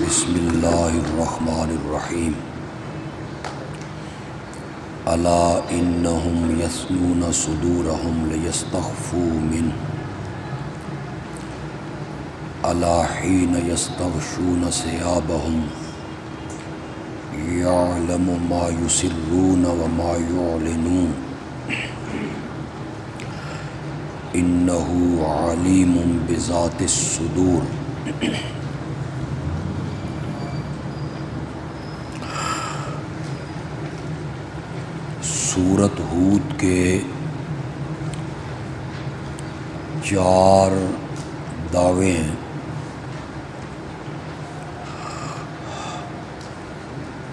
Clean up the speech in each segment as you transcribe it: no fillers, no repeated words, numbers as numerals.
بسم اللہ الرحمن الرحیم الا انہم یثنون صدورہم لیستخفوا منہ الا حین یستغشون ثیابہم یعلم ما یسرون وما یعلنون انہ علیم بذات الصدور۔ سورۃ ہود کے 4 دعوے ہیں۔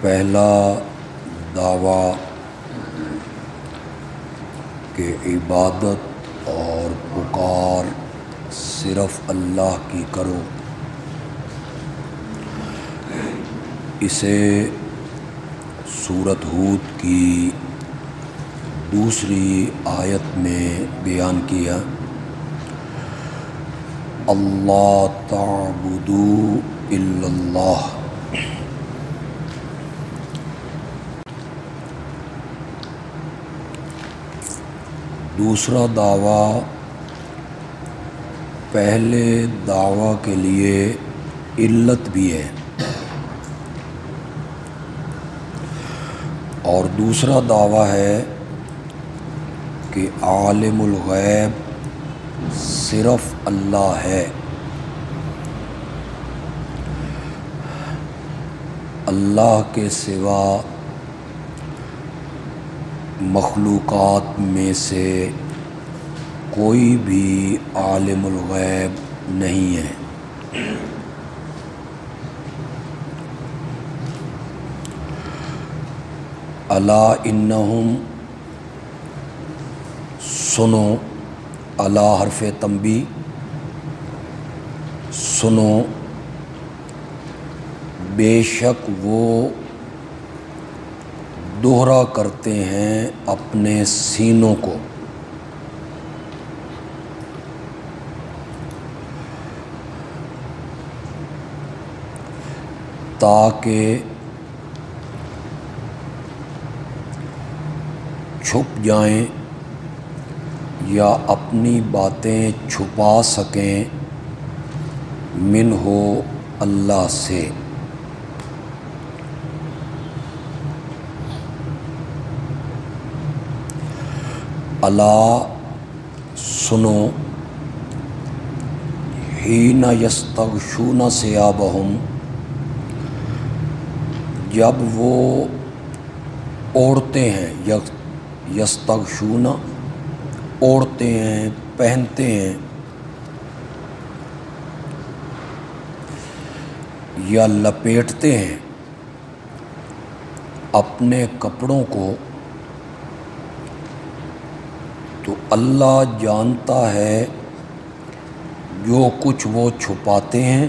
پہلا دعویٰ کہ عبادت اور پکار صرف اللہ کی کرو، اسے سورۃ ہود کی دوسری آیت میں بیان کیا۔ اللہ تعبدوا الا اللہ۔ دوسرا دعویٰ پہلے دعویٰ کے لیے علت بھی ہے، اور دوسرا دعویٰ ہے کہ عالم الغیب صرف اللہ ہے، اللہ کے سوا مخلوقات میں سے کوئی بھی عالم الغیب نہیں ہے۔ الا انہم، سنو، الا حرف تنبیہ، سنو، بے شک وہ دوہرا کرتے ہیں اپنے سینوں کو، تاکہ چھپ جائیں یا اپنی باتیں چھپا سکیں منہ اللہ سے۔ الا، سنو، حین یستغشون ثیابہم، جب وہ اوڑھتے ہیں، یستغشون اوڑھتے ہیں، پہنتے ہیں، یا لپیٹتے ہیں اپنے کپڑوں کو، تو اللہ جانتا ہے جو کچھ وہ چھپاتے ہیں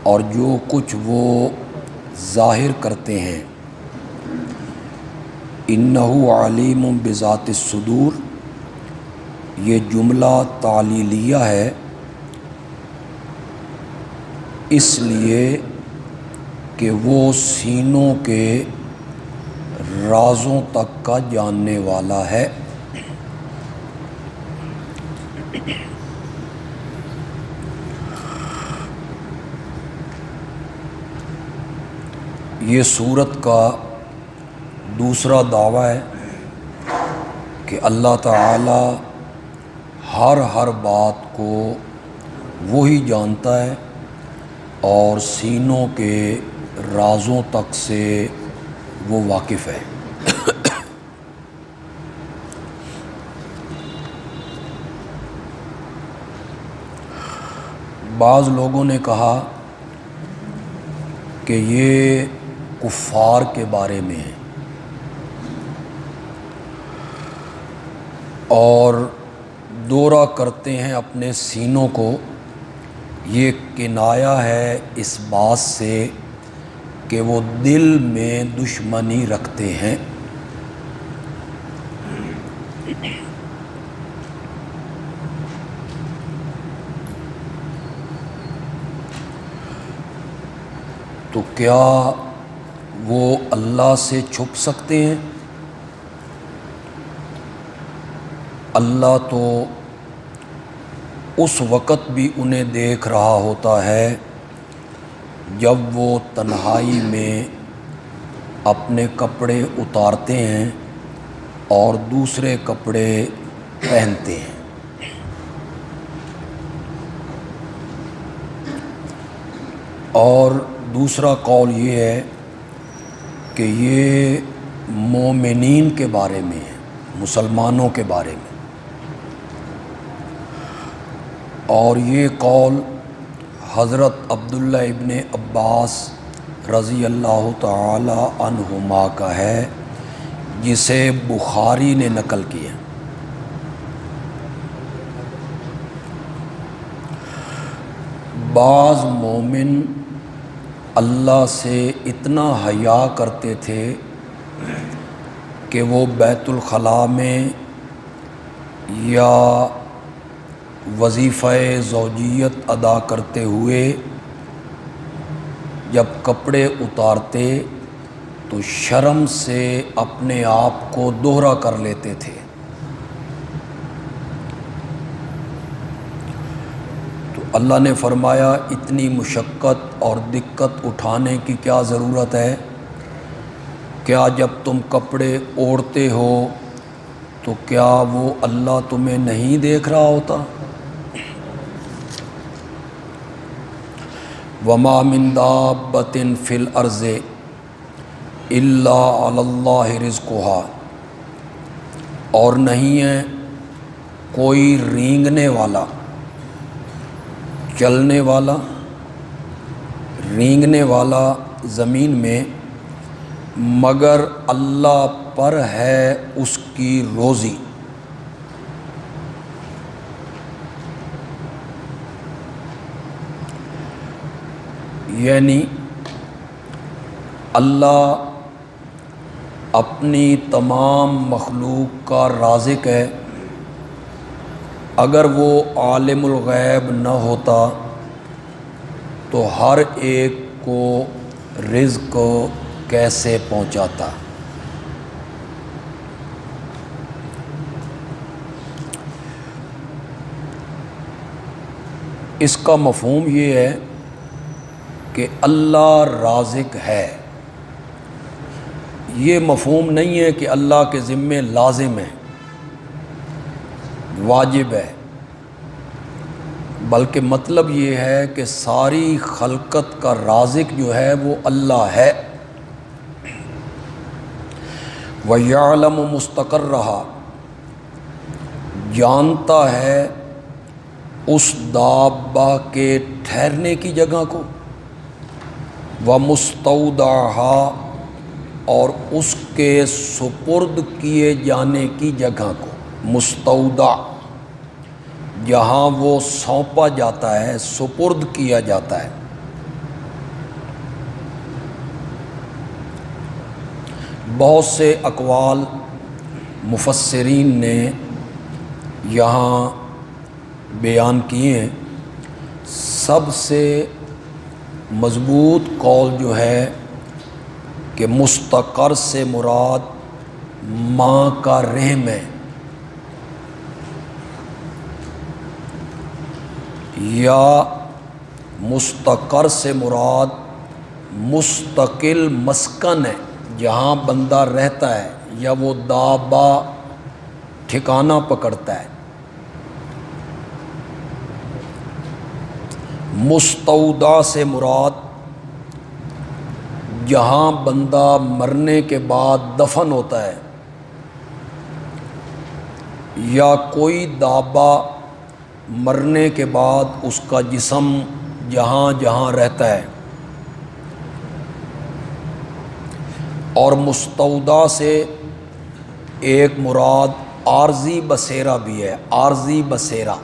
اور جو کچھ وہ ظاہر کرتے ہیں۔ انہ علیم بذات الصدور، یہ جملہ تعلیلیہ ہے، اس لیے کہ وہ سینوں کے رازوں تک کا جاننے والا ہے۔ یہ سورت کا دوسرا دعویٰ ہے کہ اللہ تعالی ہر بات کو وہی جانتا ہے اور سینوں کے رازوں تک سے وہ واقف ہے۔ بعض لوگوں نے کہا کہ یہ کفار کے بارے میں ہے، اور دورہ کرتے ہیں اپنے سینوں کو، یہ کنایہ ہے اس بات سے کہ وہ دل میں دشمنی رکھتے ہیں۔ تو کیا وہ اللہ سے چھپ سکتے ہیں؟ اللہ تو اس وقت بھی انہیں دیکھ رہا ہوتا ہے جب وہ تنہائی میں اپنے کپڑے اتارتے ہیں اور دوسرے کپڑے پہنتے ہیں۔ اور دوسرا قول یہ ہے کہ یہ مومنین کے بارے میں ہے، مسلمانوں کے بارے میں، اور یہ قول حضرت عبداللہ ابن عباس رضی اللہ تعالی عنہما کا ہے، جسے بخاری نے نقل کیا۔ بعض مومن اللہ سے اتنا حیا کرتے تھے کہ وہ بیت الخلاء میں یا وظیفہ زوجیت ادا کرتے ہوئے جب کپڑے اتارتے تو شرم سے اپنے آپ کو دوہرا کر لیتے تھے۔ تو اللہ نے فرمایا اتنی مشقت اور دقت اٹھانے کی کیا ضرورت ہے؟ کیا جب تم کپڑے اوڑھتے ہو تو کیا وہ اللہ تمہیں نہیں دیکھ رہا ہوتا؟ وَمَا مِن دَابَّةٍ فِي الْأَرْضِ إِلَّا عَلَى اللَّهِ رِزْقُهَا، اور نہیں ہے کوئی رینگنے والا، چلنے والا، رینگنے والا زمین میں مگر اللہ پر ہے اس کی روزی۔ یعنی اللہ اپنی تمام مخلوق کا رازق ہے۔ اگر وہ عالم الغیب نہ ہوتا تو ہر ایک کو رزق کیسے پہنچاتا؟ اس کا مفہوم یہ ہے کہ اللہ رازق ہے۔ یہ مفہوم نہیں ہے کہ اللہ کے ذمے لازم ہے، واجب ہے، بلکہ مطلب یہ ہے کہ ساری خلقت کا رازق جو ہے وہ اللہ ہے۔ وَيَعْلَمُ مُسْتَقَرَّهَا، جانتا ہے اس دابہ کے ٹھہرنے کی جگہ کو، وَمُسْتَوْدَعَهَا، اور اس کے سپرد کیے جانے کی جگہ کو۔ مستودع جہاں وہ سونپا جاتا ہے، سپرد کیا جاتا ہے۔ بہت سے اقوال مفسرین نے یہاں بیان کیے ہیں۔ سب سے مضبوط قول جو ہے کہ مستقر سے مراد ماں کا رحم ہے، یا مستقر سے مراد مستقل مسکن ہے، جہاں بندہ رہتا ہے یا وہ دابہ ٹھکانہ پکڑتا ہے۔ مستودع سے مراد جہاں بندہ مرنے کے بعد دفن ہوتا ہے، یا کوئی دابہ مرنے کے بعد اس کا جسم جہاں جہاں رہتا ہے۔ اور مستودع سے ایک مراد عارضی بسیرا بھی ہے، عارضی بسیرا،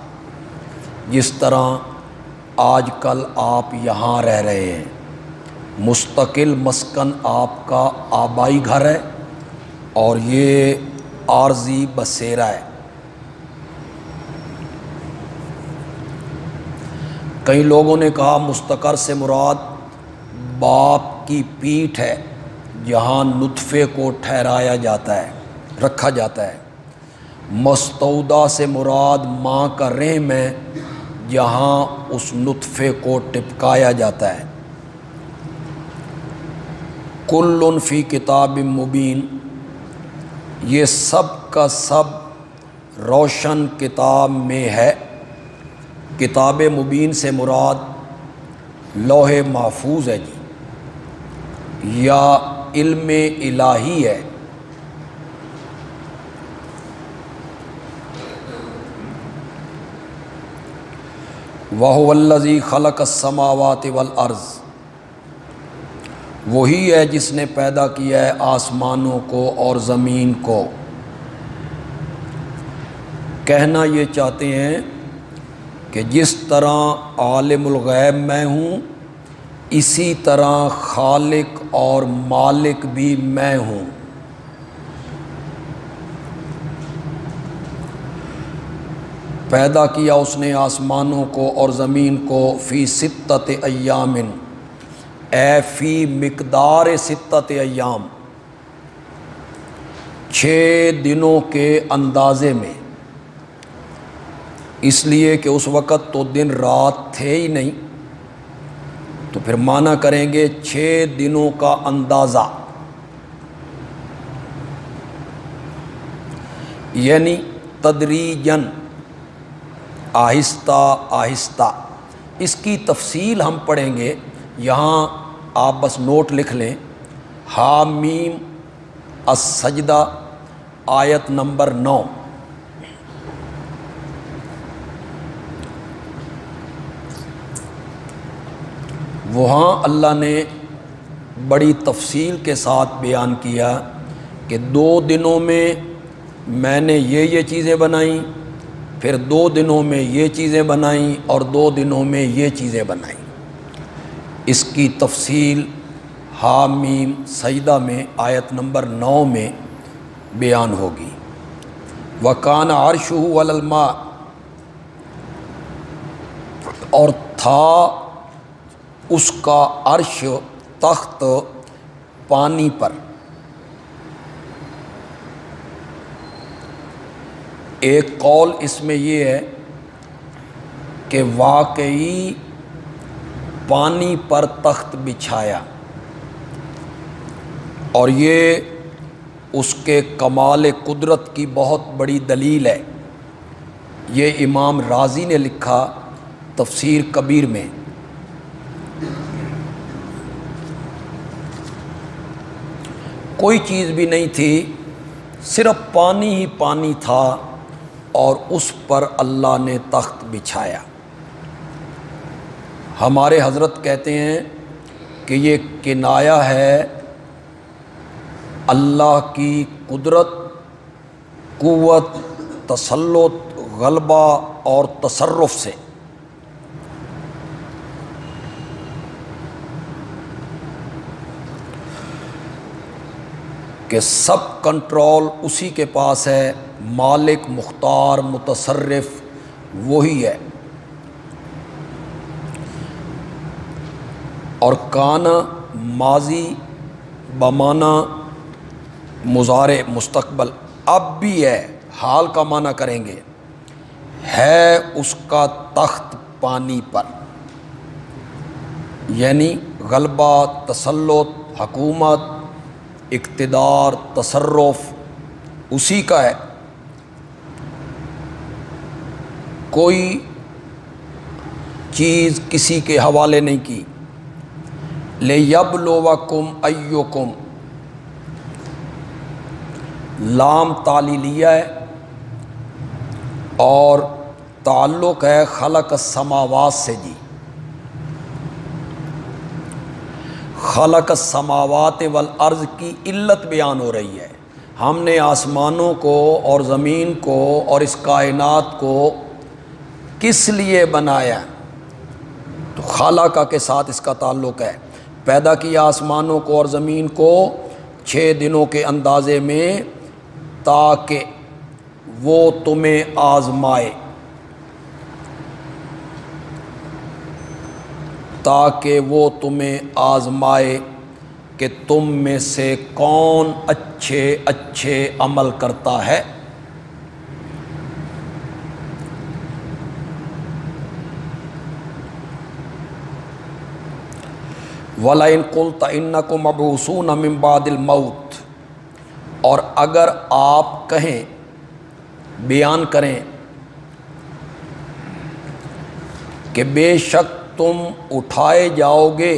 جس طرح آج کل آپ یہاں رہ رہے ہیں، مستقل مسکن آپ کا آبائی گھر ہے، اور یہ عارضی بسیرا ہے۔ کئی لوگوں نے کہا مستقر سے مراد باپ کی پیٹھ ہے جہاں نطفے کو ٹھہرایا جاتا ہے، رکھا جاتا ہے۔ مستودع سے مراد ماں کا رحم ہے جہاں اس نطفے کو ٹپکایا جاتا ہے۔ کل فی کتاب مبین، یہ سب کا سب روشن کتاب میں ہے۔ کتاب مبین سے مراد لوح محفوظ ہے جی، یا علم الہی ہے۔ وَهُوَ الَّذِي خَلَقَ السَّمَاوَاتِ وَالْأَرْضِ، وہی ہے جس نے پیدا کیا ہے آسمانوں کو اور زمین کو۔ کہنا یہ چاہتے ہیں کہ جس طرح عالم الغیب میں ہوں، اسی طرح خالق اور مالک بھی میں ہوں۔ پیدا کیا اس نے آسمانوں کو اور زمین کو فی ستۃ ایام، اے فی مقدار ستۃ ایام، 6 دنوں کے اندازے میں۔ اس لیے کہ اس وقت تو دن رات تھے ہی نہیں، تو پھر معنی کریں گے 6 دنوں کا اندازہ، یعنی تدریجاً، آہستہ آہستہ۔ اس کی تفصیل ہم پڑھیں گے، یہاں آپ بس نوٹ لکھ لیں۔ حامیم السجدہ آیت نمبر 9۔ وہاں اللہ نے بڑی تفصیل کے ساتھ بیان کیا کہ 2 دنوں میں میں نے یہ چیزیں بنائیں، پھر 2 دنوں میں یہ چیزیں بنائیں، اور 2 دنوں میں یہ چیزیں بنائیں۔ اس کی تفصیل حامیم سجدہ میں آیت نمبر 9 میں بیان ہوگی۔ وَكَانَ عَرْشُهُ عَلَى الْمَاءِ، اور تھا اس کا عرش، تخت، پانی پر۔ ایک قول اس میں یہ ہے کہ واقعی پانی پر تخت بچھایا، اور یہ اس کے کمال قدرت کی بہت بڑی دلیل ہے۔ یہ امام رازی نے لکھا تفسیر کبیر میں۔ کوئی چیز بھی نہیں تھی، صرف پانی ہی پانی تھا، اور اس پر اللہ نے تخت بچھایا۔ ہمارے حضرت کہتے ہیں کہ یہ کنایہ ہے اللہ کی قدرت، قوت، تسلط، غلبہ اور تصرف سے۔ کہ سب کنٹرول اسی کے پاس ہے، مالک، مختار، متصرف وہی ہے۔ اور کانا ماضی بمانا مضارع مستقبل، اب بھی ہے، حال کا معنی کریں گے، ہے اس کا تخت پانی پر، یعنی غلبہ، تسلط، حکومت، اقتدار، تصرف اسی کا ہے۔ کوئی چیز کسی کے حوالے نہیں کی۔ لِيَبْلُوَكُمْ أَيُّكُمْ، لام تعلیلیہ ہے اور تعلق ہے خلق السماوات سے جی۔ خلق السماوات والارض کی علت بیان ہو رہی ہے۔ ہم نے آسمانوں کو اور زمین کو اور اس کائنات کو کس لیے بنایا؟ تو خالقہ کے ساتھ اس کا تعلق ہے۔ پیدا کیا آسمانوں کو اور زمین کو 6 دنوں کے اندازے میں، تاکہ وہ تمہیں آزمائے۔ تاکہ وہ تمہیں آزمائے کہ تم میں سے کون اچھے اچھے عمل کرتا ہے۔ وَلَئِن قُلْتَ إِنَّكُمْ مَبْعُوثُونَ مِن بَعْدِ الْمَوْتِ، اور اگر آپ کہیں، بیان کریں کہ بے شک تم اٹھائے جاؤ گے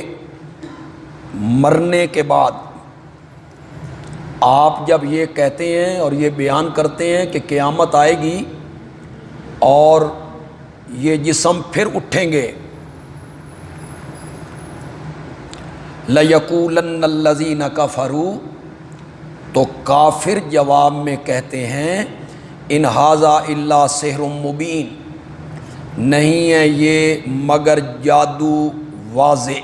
مرنے کے بعد، آپ جب یہ کہتے ہیں اور یہ بیان کرتے ہیں کہ قیامت آئے گی اور یہ جسم پھر اٹھیں گے، لَيَقُولَنَّ الَّذِينَ كَفَرُوا، تو کافر جواب میں کہتے ہیں ان ھذا الا سحر مبین، نہیں ہے یہ مگر جادو واضح۔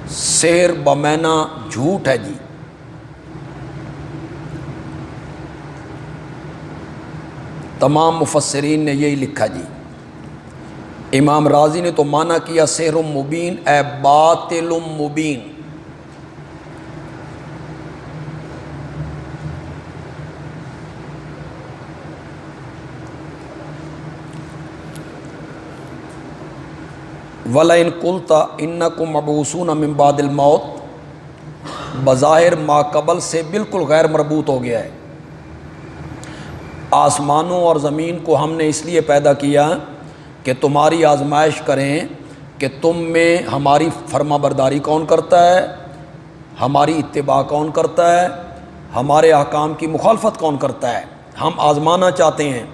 سحر بمعنی جھوٹ ہے جی۔ تمام مفسرین نے یہی لکھا جی۔ امام راضی نے تو معنی کیا سحر مبین اے باطل مبین۔ وَلَئِن قُلْتَ إِنَّكُمْ مَبْعُوثُونَ مِن بَعْدِ الْمَوْتِ، بظاہر ما قبل سے بالکل غیر مربوط ہو گیا ہے۔ آسمانوں اور زمین کو ہم نے اس لیے پیدا کیا کہ تمہاری آزمائش کریں کہ تم میں ہماری فرما برداری کون کرتا ہے، ہماری اتباع کون کرتا ہے، ہمارے احکام کی مخالفت کون کرتا ہے، ہم آزمانا چاہتے ہیں۔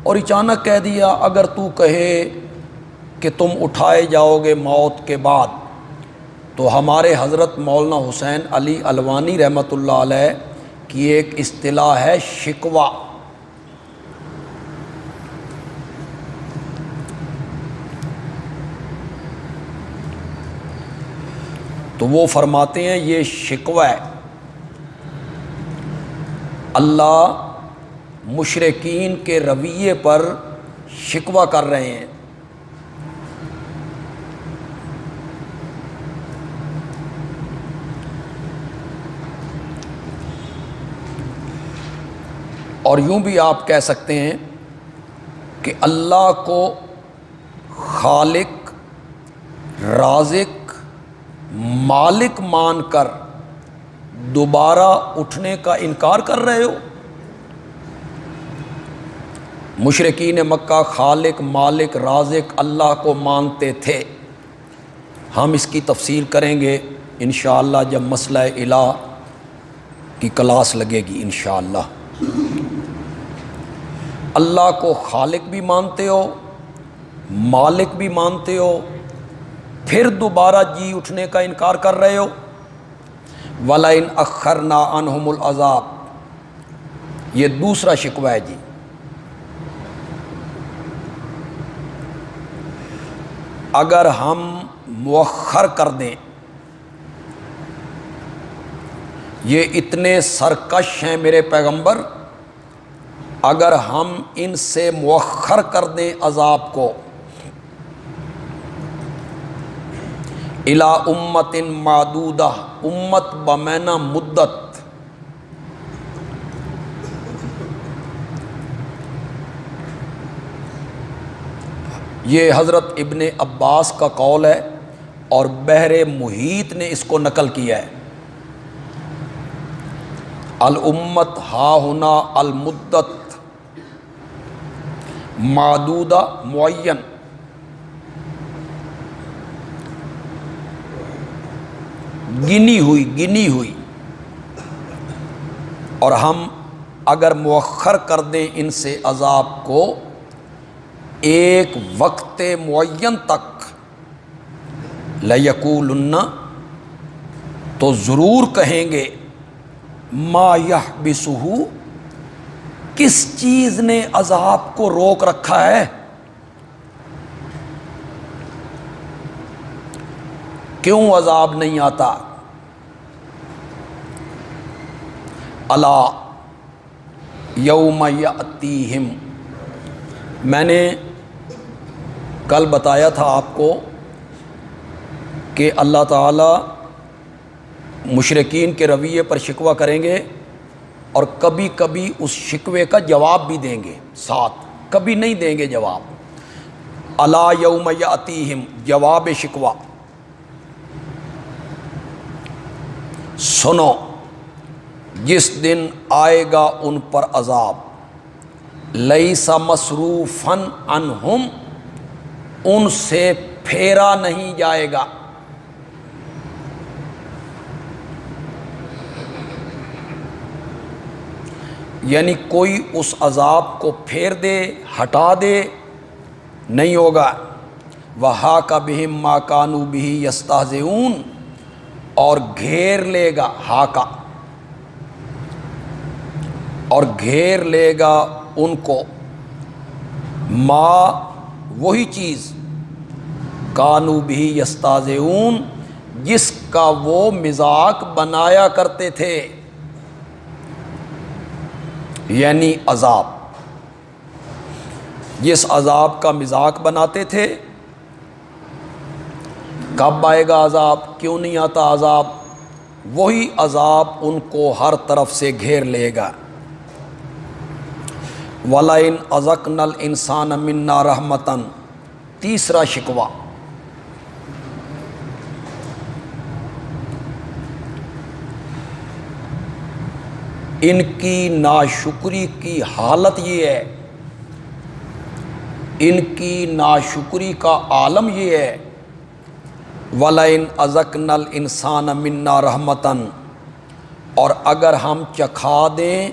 اور اچانک کہہ دیا اگر تو کہے کہ تم اٹھائے جاؤ گے موت کے بعد، تو ہمارے حضرت مولانا حسین علی الوانی رحمۃ اللہ علیہ کی ایک اصطلاح ہے شکوہ۔ تو وہ فرماتے ہیں یہ شکوہ ہے، اللہ مشرکین کے رویے پر شکوہ کر رہے ہیں۔ اور یوں بھی آپ کہہ سکتے ہیں کہ اللہ کو خالق، رازق، مالک مان کر دوبارہ اٹھنے کا انکار کر رہے ہو۔ مشرکین مکہ خالق، مالک، رازق اللہ کو مانتے تھے۔ ہم اس کی تفصیل کریں گے انشاءاللہ جب مسئلہ الہ کی کلاس لگے گی انشاءاللہ۔ اللہ کو خالق بھی مانتے ہو، مالک بھی مانتے ہو، پھر دوبارہ جی اٹھنے کا انکار کر رہے ہو۔ وَلَئِنْ أَخَّرْنَا عَنْهُمُ الْعَذَابَ، یہ دوسرا شکوہ ہے جی۔ اگر ہم مؤخر کر دیں، یہ اتنے سرکش ہیں میرے پیغمبر، اگر ہم ان سے مؤخر کر دیں عذاب کو، اِلَىٰ أُمَّةٍ مَعْدُودَةٍ، امت بمعنی مدت، یہ حضرت ابن عباس کا قول ہے اور بحر محیط نے اس کو نقل کیا ہے۔ الامت ہا ہنا المدت معدودہ معین، گنی ہوئی، اور ہم اگر مؤخر کر دیں ان سے عذاب کو ایک وقت معین تک، لَيَقُولُنَّ، تو ضرور کہیں گے ما یحبسہ، کس چیز نے عذاب کو روک رکھا ہے، کیوں عذاب نہیں آتا۔ الا یوم یاتیہم، میں نے کل بتایا تھا آپ کو کہ اللہ تعالیٰ مشرکین کے رویے پر شکوہ کریں گے اور کبھی کبھی اس شکوے کا جواب بھی دیں گے ساتھ، کبھی نہیں دیں گے جواب۔ الا یوم یاتیہم، جواب شکوہ، سنو جس دن آئے گا ان پر عذاب، لیس مصروفا عنہم، ان سے پھیرا نہیں جائے گا۔ یعنی کوئی اس عذاب کو پھیر دے، ہٹا دے نہیں ہوگا۔ وَحَاقَ بِهِم مَّا كَانُوا بِهِ يَسْتَهْزِئُونَ، اور گھیر لے گا، ہاکا، اور گھیر لے گا ان کو، ما، وہی چیز، کانوا بہ یستہزئون، جس کا وہ مذاق بنایا کرتے تھے، یعنی عذاب، جس عذاب کا مذاق بناتے تھے۔ کب آئے گا عذاب؟ کیوں نہیں آتا عذاب؟ وہی عذاب ان کو ہر طرف سے گھیر لے گا۔ وَلَئِنْ أَذَقْنَا الْإِنسَانَ مِنَّا رَحْمَةً، تیسرا شکوہ، ان کی ناشکری کی حالت یہ ہے، ان کی ناشکری کا عالم یہ ہے۔ وَلَئِنْ أَذَقْنَا الْإِنسَانَ مِنَّا رَحْمَةً، اور اگر ہم چکھا دیں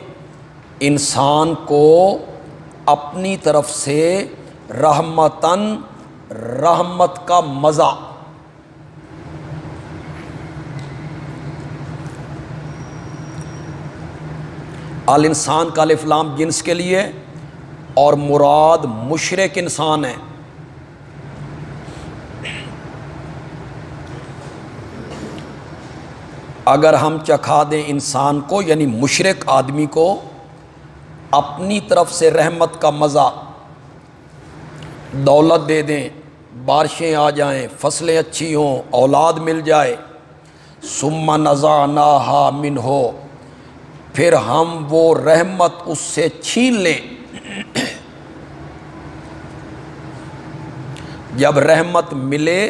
انسان کو اپنی طرف سے رحمتاً، رحمت کا مزہ، الانسان کا الف لام جنس کے لیے، اور مراد مشرک انسان ہے۔ اگر ہم چکھا دیں انسان کو، یعنی مشرک آدمی کو، اپنی طرف سے رحمت کا مزہ، دولت دے دیں، بارشیں آ جائیں، فصلیں اچھی ہوں، اولاد مل جائے، ثم نزعناہا منہ، پھر ہم وہ رحمت اس سے چھین لیں۔ جب رحمت ملے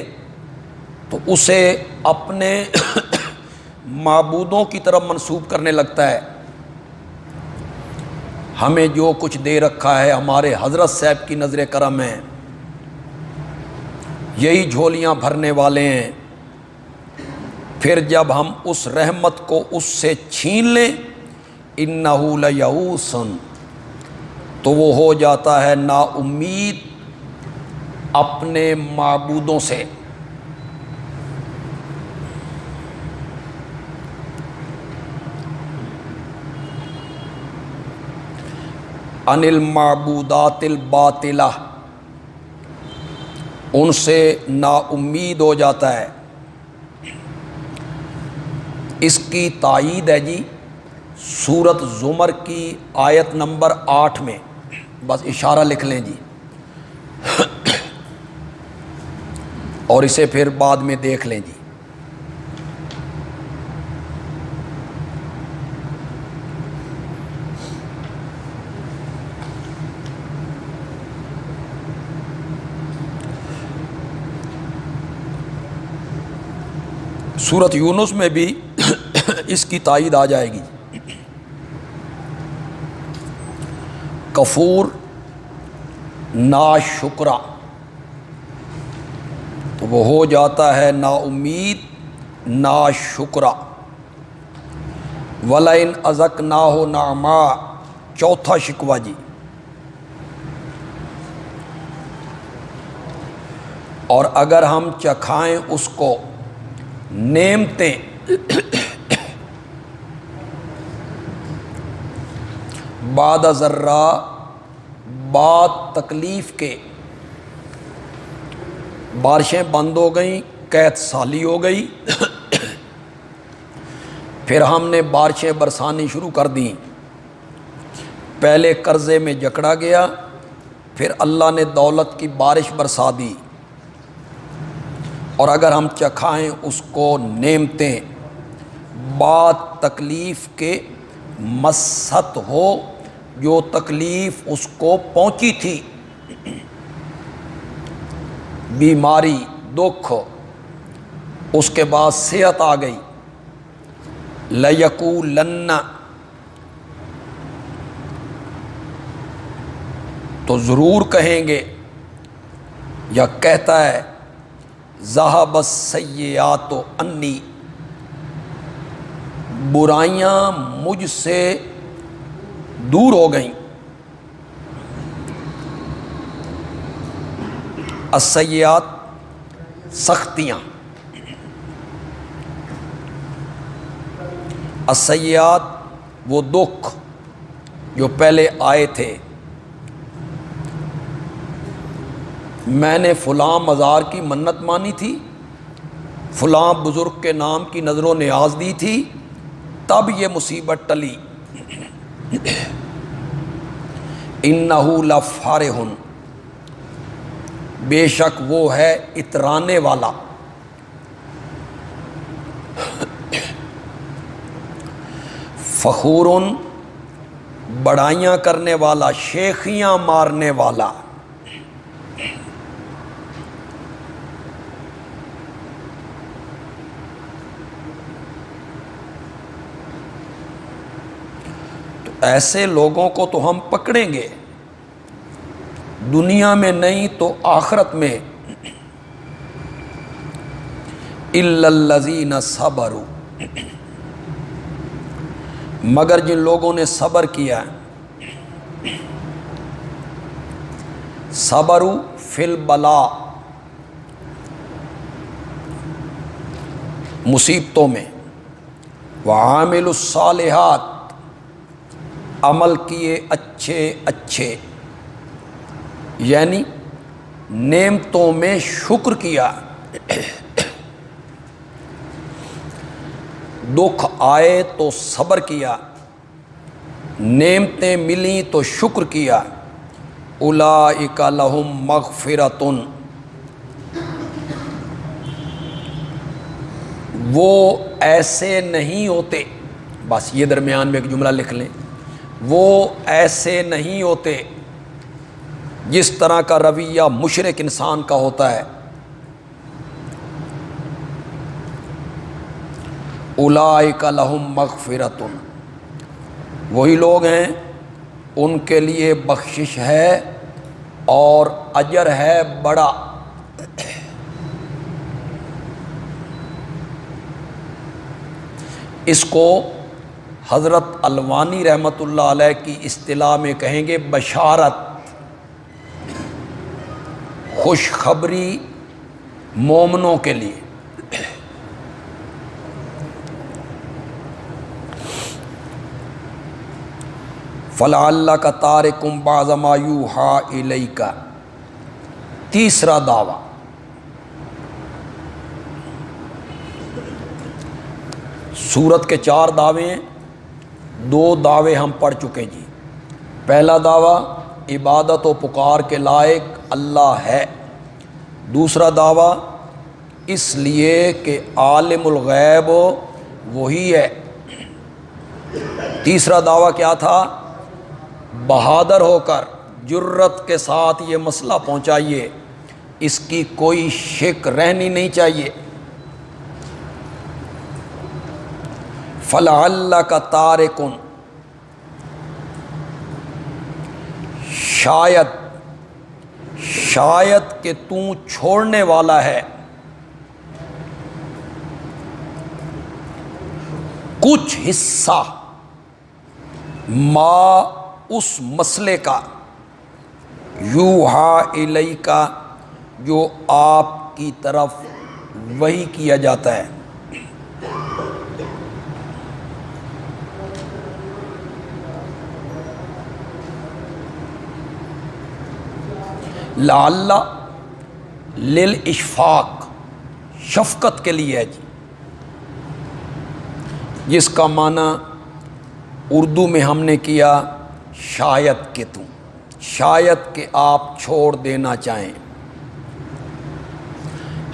تو اسے اپنے معبودوں کی طرف منسوب کرنے لگتا ہے۔ ہمیں جو کچھ دے رکھا ہے ہمارے حضرت صاحب کی نظر کرم ہے، یہی جھولیاں بھرنے والے ہیں۔ پھر جب ہم اس رحمت کو اس سے چھین لیں، انہ لیئوس، تو وہ ہو جاتا ہے نا امید اپنے معبودوں سے۔ ان المعبودات الباطلہ، ان سے نا امید ہو جاتا ہے۔ اس کی تائید ہے جی سورۃ زمر کی آیت نمبر 8 میں، بس اشارہ لکھ لیں جی، اور اسے پھر بعد میں دیکھ لیں جی۔ سورۃ یونس میں بھی اس کی تائید آ جائے گی۔ کفور، ناشکرا، تو وہ ہو جاتا ہے نا امید، ناشکرا۔ وَلَئِنْ أَذَقْنَاهُ نَعْمَا، چوتھا شکوہ جی، اور اگر ہم چکھائیں اس کو نعمتیں، بعد ذرہ، بعد تکلیف کے، بارشیں بند ہو گئیں، قحط سالی ہو گئی، پھر ہم نے بارشیں برسانی شروع کر دیں۔ پہلے قرضے میں جکڑا گیا، پھر اللہ نے دولت کی بارش برسا دی، اور اگر ہم چکھائیں اس کو نعمتیں بعد تکلیف کے مست ہو، جو تکلیف اس کو پہنچی تھی، بیماری، دکھ، اس کے بعد صحت آ گئی، لَيَقُولَنَّ، تو ضرور کہیں گے، یا کہتا ہے ذَهَبَ السَّيِّئَاتُ عَنِّی، برائیاں مجھ سے دور ہو گئیں۔ السیئات سختیاں، السیئات وہ دکھ جو پہلے آئے تھے، میں نے فلاں مزار کی منت مانی تھی، فلاں بزرگ کے نام کی نظر و نیاز دی تھی، تب یہ مصیبت ٹلی۔ اِنَّهُ لَفَرِحٌ، بے شک وہ ہے اترانے والا، فخور، بڑائیاں کرنے والا، شیخیاں مارنے والا۔ تو ایسے لوگوں کو تو ہم پکڑیں گے، دنیا میں نہیں تو آخرت میں۔ إِلَّا الَّذِينَ صَبَرُوا، مگر جن لوگوں نے صبر کیا، صبروا فی البلاء، مصیبتوں میں، وعاملوا الصالحات، عمل کیے اچھے اچھے، یعنی نعمتوں میں شکر کیا، دکھ آئے تو صبر کیا، نعمتیں ملیں تو شکر کیا، اولئک لہم مغفرۃ، وہ ایسے نہیں ہوتے، بس یہ درمیان میں ایک جملہ لکھ لیں، وہ ایسے نہیں ہوتے جس طرح کا رویہ مشرک انسان کا ہوتا ہے۔ اولئک لہم مغفرۃ، وہی لوگ ہیں ان کے لیے بخشش ہے اور اجر ہے بڑا۔ اس کو حضرت الوانی رحمۃ اللہ علیہ کی اصطلاح میں کہیں گے بشارت، خوشخبری مومنوں کے لیے۔ فَلَعَلَّكَ تَارِكٌ بَعْضَ مَا يُوحَىٰ إِلَيْكَ، تیسرا دعویٰ، سورت کے 4 دعوے ہیں، 2 دعوے ہم پڑھ چکے جی۔ پہلا دعویٰ عبادت و پکار کے لائق اللہ ہے، دوسرا دعویٰ اس لیے کہ عالم الغیب وہی ہے، تیسرا دعویٰ کیا تھا؟ بہادر ہو کر جرت کے ساتھ یہ مسئلہ پہنچائیے، اس کی کوئی شک رہنی نہیں چاہیے۔ فَلَعَلَّكَ تَارِكٌ، شاید کہ تو چھوڑنے والا ہے کچھ حصہ، ما اس مسئلے کا، یوحا الیک، جو آپ کی طرف وحی کیا جاتا ہے۔ لعل للاشفاق، شفقت کے لیے ہے جی، جس کا معنی اردو میں ہم نے کیا شاید کہ تو، شاید کہ آپ چھوڑ دینا چاہیں۔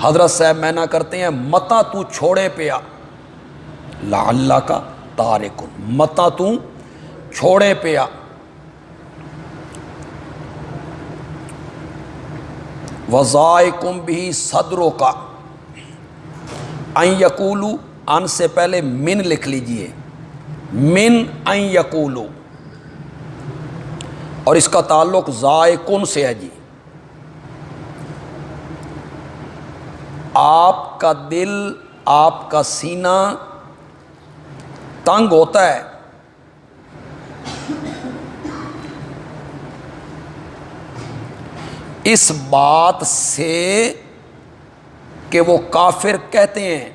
حضرت صاحب مینا کرتے ہیں متا تو چھوڑے پیا، لعلک تارک، متا تو چھوڑے پیا، وَضَائِقٌ بِهِ صَدْرُکَ، ان یقولو، ان سے پہلے من لکھ لیجئے، من ان یقولو، اور اس کا تعلق ضائقن سے ہے جی۔ آپ کا دل، آپ کا سینہ تنگ ہوتا ہے، اس بات سے کہ وہ کافر کہتے ہیں،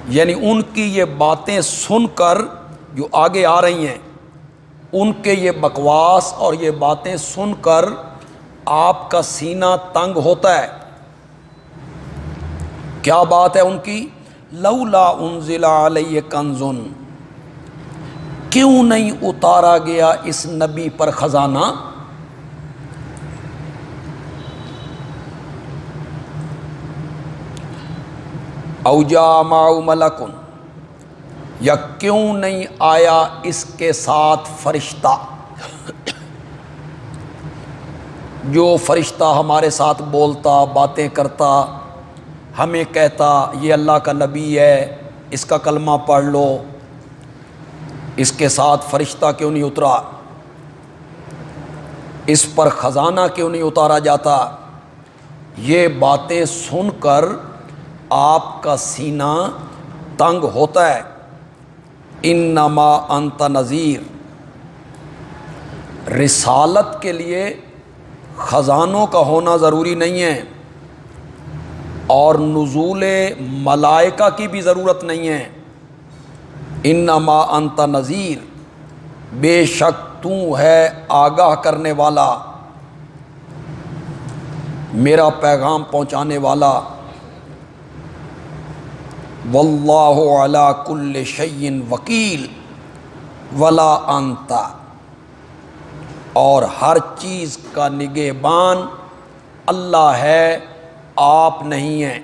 یعنی ان کی یہ باتیں سن کر جو آگے آ رہی ہیں، ان کے یہ بکواس اور یہ باتیں سن کر آپ کا سینہ تنگ ہوتا ہے۔ کیا بات ہے ان کی؟ لولا انزل علیہ کنز، کیوں نہیں اتارا گیا اس نبی پر خزانہ؟ او جاء معہ ملک، یا کیوں نہیں آیا اس کے ساتھ فرشتہ، جو فرشتہ ہمارے ساتھ بولتا، باتیں کرتا، ہمیں کہتا یہ اللہ کا نبی ہے، اس کا کلمہ پڑھ لو، اس کے ساتھ فرشتہ کیوں نہیں اترا؟ اس پر خزانہ کیوں نہیں اتارا جاتا؟ یہ باتیں سن کر آپ کا سینہ تنگ ہوتا ہے۔ انما انت نذیر، رسالت کے لیے خزانوں کا ہونا ضروری نہیں ہے، اور نزول ملائکہ کی بھی ضرورت نہیں ہے۔ انما انت نذیر، بے شک تو ہے آگاہ کرنے والا، میرا پیغام پہنچانے والا۔ واللہ علی کل شیء وکیل ولا انت، اور ہر چیز کا نگہبان اللہ ہے، آپ نہیں ہیں،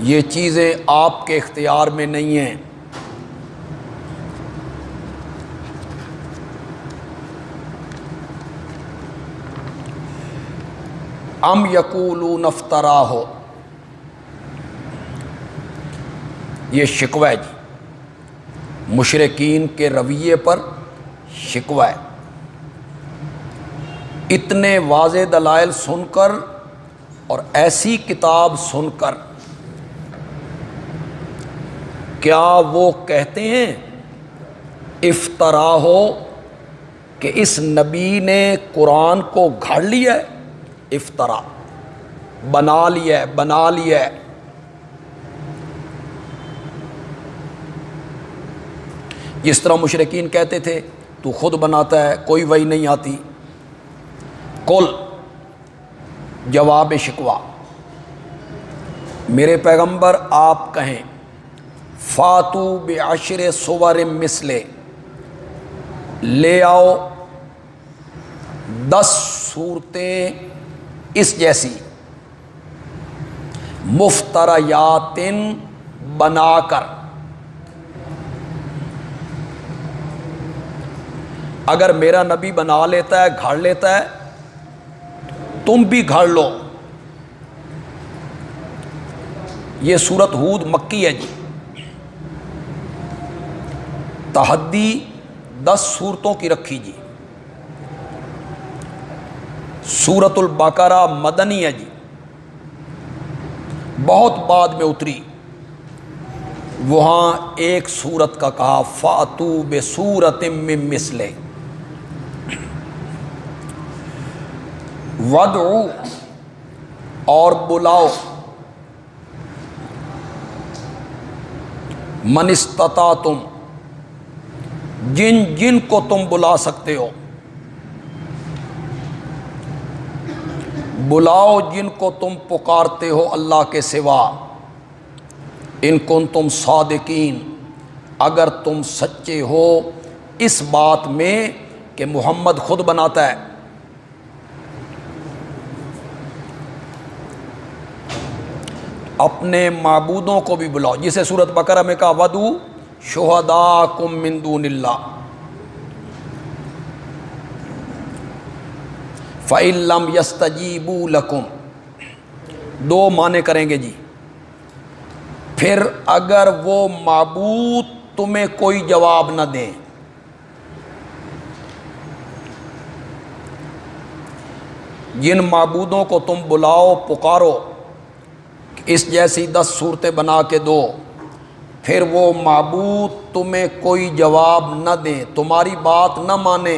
یہ چیزیں آپ کے اختیار میں نہیں ہیں۔ ام یقولون افتراہ، یہ شکوہ ہے جی، مشرکین کے رویے پر شکوہ ہے۔ اتنے واضح دلائل سن کر اور ایسی کتاب سن کر کیا وہ کہتے ہیں افطرا ہو کہ اس نبی نے قرآن کو گھڑ لیا ہے؟ افطرا، بنا لیا ہے، بنا لیا ہے۔ جس طرح مشرکین کہتے تھے تو خود بناتا ہے، کوئی وحی نہیں آتی۔ قل، جواب شکوہ، میرے پیغمبر آپ کہیں فاتو بعشر صور مثلے، لے آؤ 10 صورتیں اس جیسی، مفتریات، بنا کر۔ اگر میرا نبی بنا لیتا ہے، گھڑ لیتا ہے، تم بھی گھڑ لو۔ یہ سورۃ ہود مکی ہے جی، تحدی 10 صورتوں کی رکھی جی۔ سورۃ البقرہ مدنی ہے جی، بہت بعد میں اتری، وہاں ایک سورت کا کہا فاتو بسورۃ من مثلہ، وَادْعُوا، اور بلاؤ، من استطعتم، جن جن کو تم بلا سکتے ہو، بلاؤ جن کو تم پکارتے ہو اللہ کے سوا، ان کنتم صادقین، اگر تم سچے ہو اس بات میں کہ محمد خود بناتا ہے. اپنے معبودوں کو بھی بلاؤ، جسے سورۃ بقرہ میں کہا وَدُّوا شُهَدَاءَکُم مِّن دُونِ اللَّہِ فَإِن لَّمْ يَسْتَجِیبُوا لَکُم. دو معنی کریں گے جی. پھر اگر وہ معبود تمہیں کوئی جواب نہ دیں، جن معبودوں کو تم بلاؤ پکارو اس جیسی 10 صورتیں بنا کے دو، پھر وہ معبود تمہیں کوئی جواب نہ دیں، تمہاری بات نہ مانے،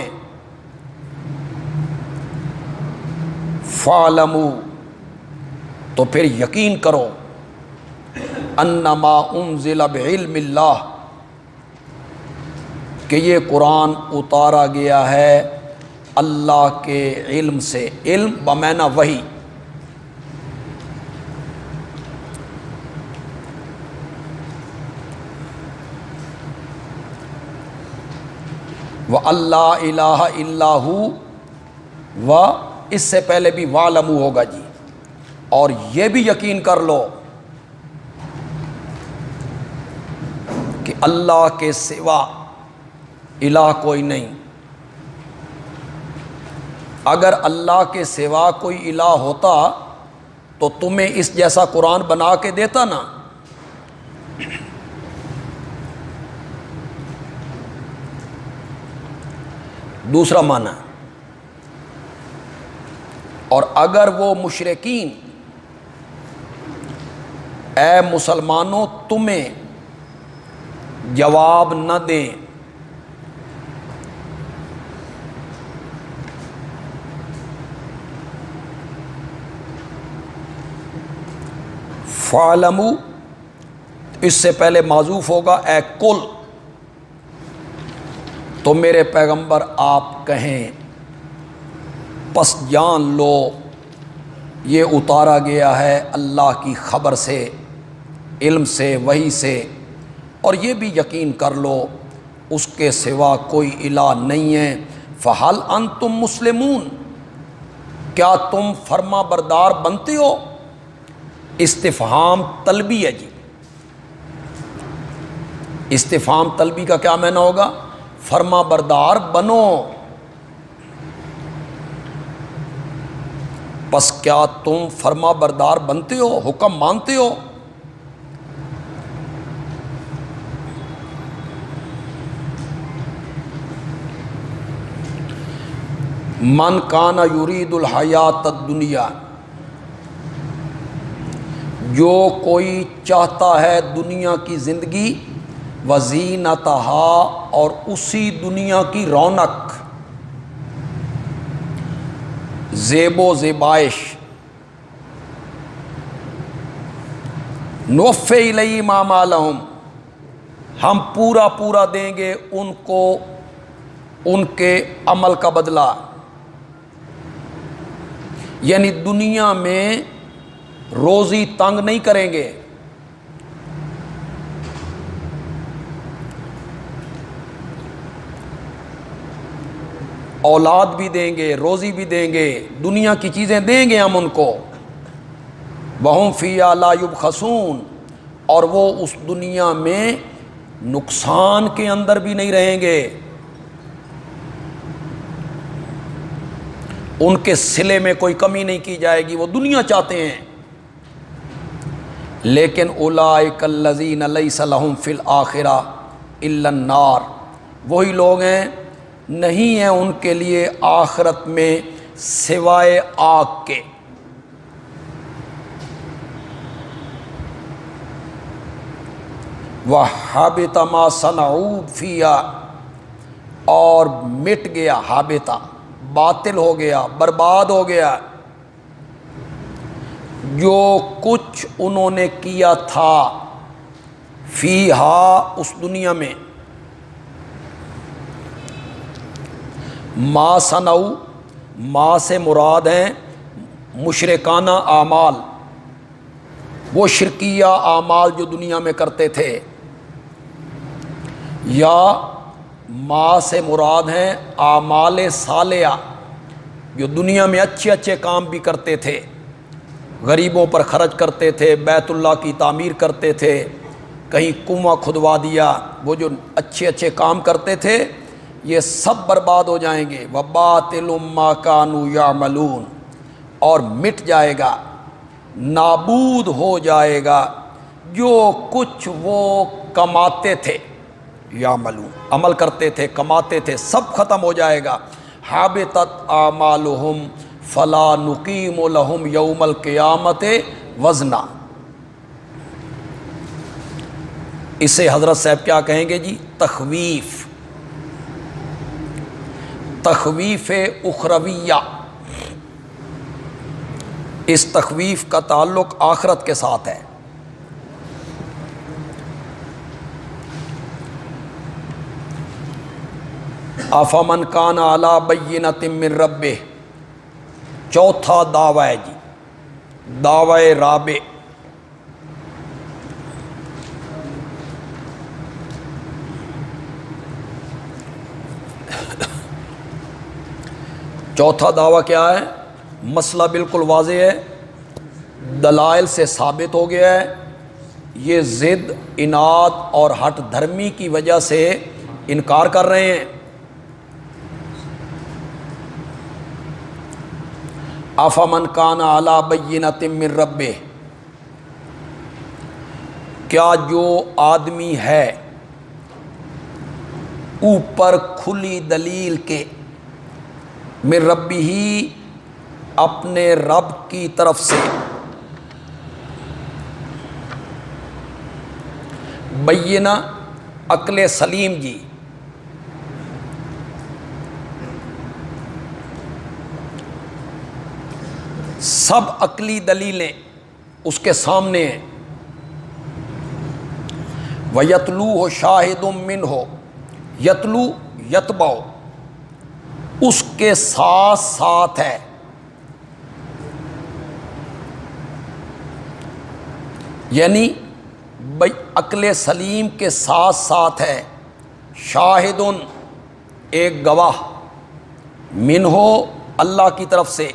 فَاعْلَمُوا تو پھر یقین کرو انما انزل بعلم اللہ کہ یہ قرآن اتارا گیا ہے اللہ کے علم سے. علم بمعنی وحی. وَأَلَّا إِلَٰهَ إِلَّا هُوَ، و اس سے پہلے بھی وَاعْلَمُوا ہوگا جی. اور یہ بھی یقین کر لو کہ اللہ کے سوا الہ کوئی نہیں. اگر اللہ کے سوا کوئی الہ ہوتا تو تمہیں اس جیسا قرآن بنا کے دیتا نا. دوسرا معنی، اور اگر وہ مشرکین اے مسلمانوں تمہیں جواب نہ دیں، فَاعْلَمُوا اس سے پہلے معذوف ہوگا اے کل، تو میرے پیغمبر آپ کہیں پس جان لو یہ اتارا گیا ہے اللہ کی خبر سے، علم سے، وحی سے، اور یہ بھی یقین کر لو اس کے سوا کوئی الہ نہیں ہے. فَهَلْ أَنْتُمْ مُسْلِمُونَ کیا تم فرما بردار بنتے ہو؟ استفہام طلبی ہے جی. استفہام طلبی کا کیا معنی ہوگا؟ فرما بردار بنو. پس کیا تم فرما بردار بنتے ہو، حکم مانتے ہو؟ من کان یرید الحیات الدنیا جو کوئی چاہتا ہے دنیا کی زندگی، وزینتہا اور اسی دنیا کی رونق، زیب و زیبائش، نوفی الیہم اعمالہم ہم پورا پورا دیں گے ان کو ان کے عمل کا بدلہ. یعنی دنیا میں روزی تنگ نہیں کریں گے، اولاد بھی دیں گے، روزی بھی دیں گے، دنیا کی چیزیں دیں گے ہم ان کو. وَهُمْ فِيهَا لَا يُبْخَسُونَ اور وہ اس دنیا میں نقصان کے اندر بھی نہیں رہیں گے، ان کے صلے میں کوئی کمی نہیں کی جائے گی. وہ دنیا چاہتے ہیں. لیکن اولئک الذین لیس لہم فی الآخرہ الا النار وہی لوگ ہیں نہیں ہیں ان کے لیے آخرت میں سوائے آگ کے. وَحَبِطَ مَا صَنَعُوا فِيهَا اور مٹ گیا، حابطہ باطل ہو گیا، برباد ہو گیا جو کچھ انہوں نے کیا تھا فیہا اس دنیا میں. ما صنعوا ما سے مراد ہیں مشرکانہ اعمال، وہ شرکیہ اعمال جو دنیا میں کرتے تھے، یا ما سے مراد ہیں اعمال صالحہ، جو دنیا میں اچھے اچھے کام بھی کرتے تھے، غریبوں پر خرچ کرتے تھے، بیت اللہ کی تعمیر کرتے تھے، کہیں کنواں کھدوا دیا، وہ جو اچھے اچھے کام کرتے تھے یہ سب برباد ہو جائیں گے۔ وَبَاطِلٌ مَا كَانُوا يَعْمَلُونَ، اور مٹ جائے گا، نابود ہو جائے گا جو کچھ وہ کماتے تھے، یعملون عمل کرتے تھے، کماتے تھے، سب ختم ہو جائے گا۔ حَبِطَتْ أَعْمَالُهُمْ فَلَا نُقِيمُ لَهُمْ يَوْمَ الْقِيَامَةِ وَزْنًا۔ اسے حضرت صاحب کیا کہیں گے جی؟ تخویف، تخویف اخرویہ۔ اس تخویف کا تعلق آخرت کے ساتھ ہے۔ افمن کان علی بینۃ من ربہ، چوتھا دعویٰ ہے جی، دعوی رابع۔ چوتھا دعویٰ کیا ہے؟ مسئلہ بالکل واضح ہے، دلائل سے ثابت ہو گیا ہے، یہ ضد، اناد اور ہٹ دھرمی کی وجہ سے انکار کر رہے ہیں۔ افمن کان علی بینۃ من ربہ، کیا جو آدمی ہے اوپر کھلی دلیل کے، من ربہ ہی اپنے رب کی طرف سے، بینہ عقل سلیم جی، سب عقلی دلیلیں اس کے سامنے ہیں۔ وَيَتْلُوهُ شَاهِدٌ مِّنْهُ، یتلو یتبع، اس کے ساتھ ساتھ ہے، یعنی عقل سلیم کے ساتھ ساتھ ہے، شاہدن ایک گواہ، منہ اللہ کی طرف سے،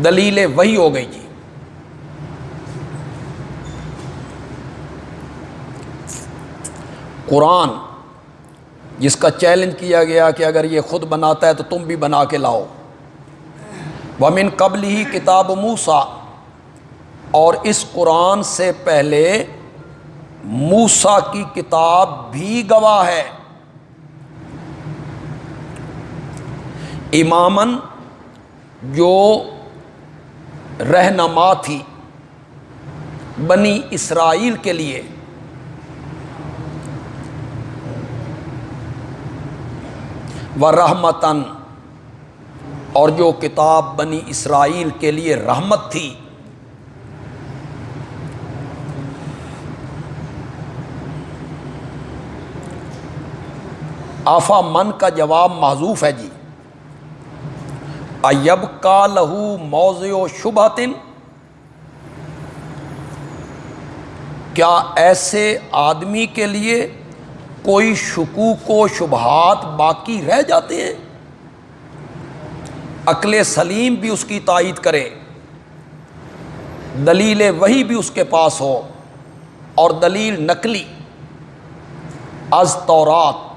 دلیل وحی ہو گئی جی۔ قرآن جس کا چیلنج کیا گیا کہ اگر یہ خود بناتا ہے تو تم بھی بنا کے لاؤ۔ وَمِن قَبْلِهِ کتاب موسیٰ، اور اس قرآن سے پہلے موسیٰ کی کتاب بھی گواہ ہے، اماماً جو رہنما تھی بنی اسرائیل کے لیے، وَرَحْمَتًا، اور جو کتاب بنی اسرائیل کے لیے رحمت تھی۔ آفا من کا جواب محذوف ہے جی، ایبقا لہو موضع شبہۃ، کیا ایسے آدمی کے لیے کوئی شکوک و شبہات باقی رہ جاتے ہیں؟ عقل سلیم بھی اس کی تائید کرے، دلیل وحی بھی اس کے پاس ہو، اور دلیل نقلی از تورات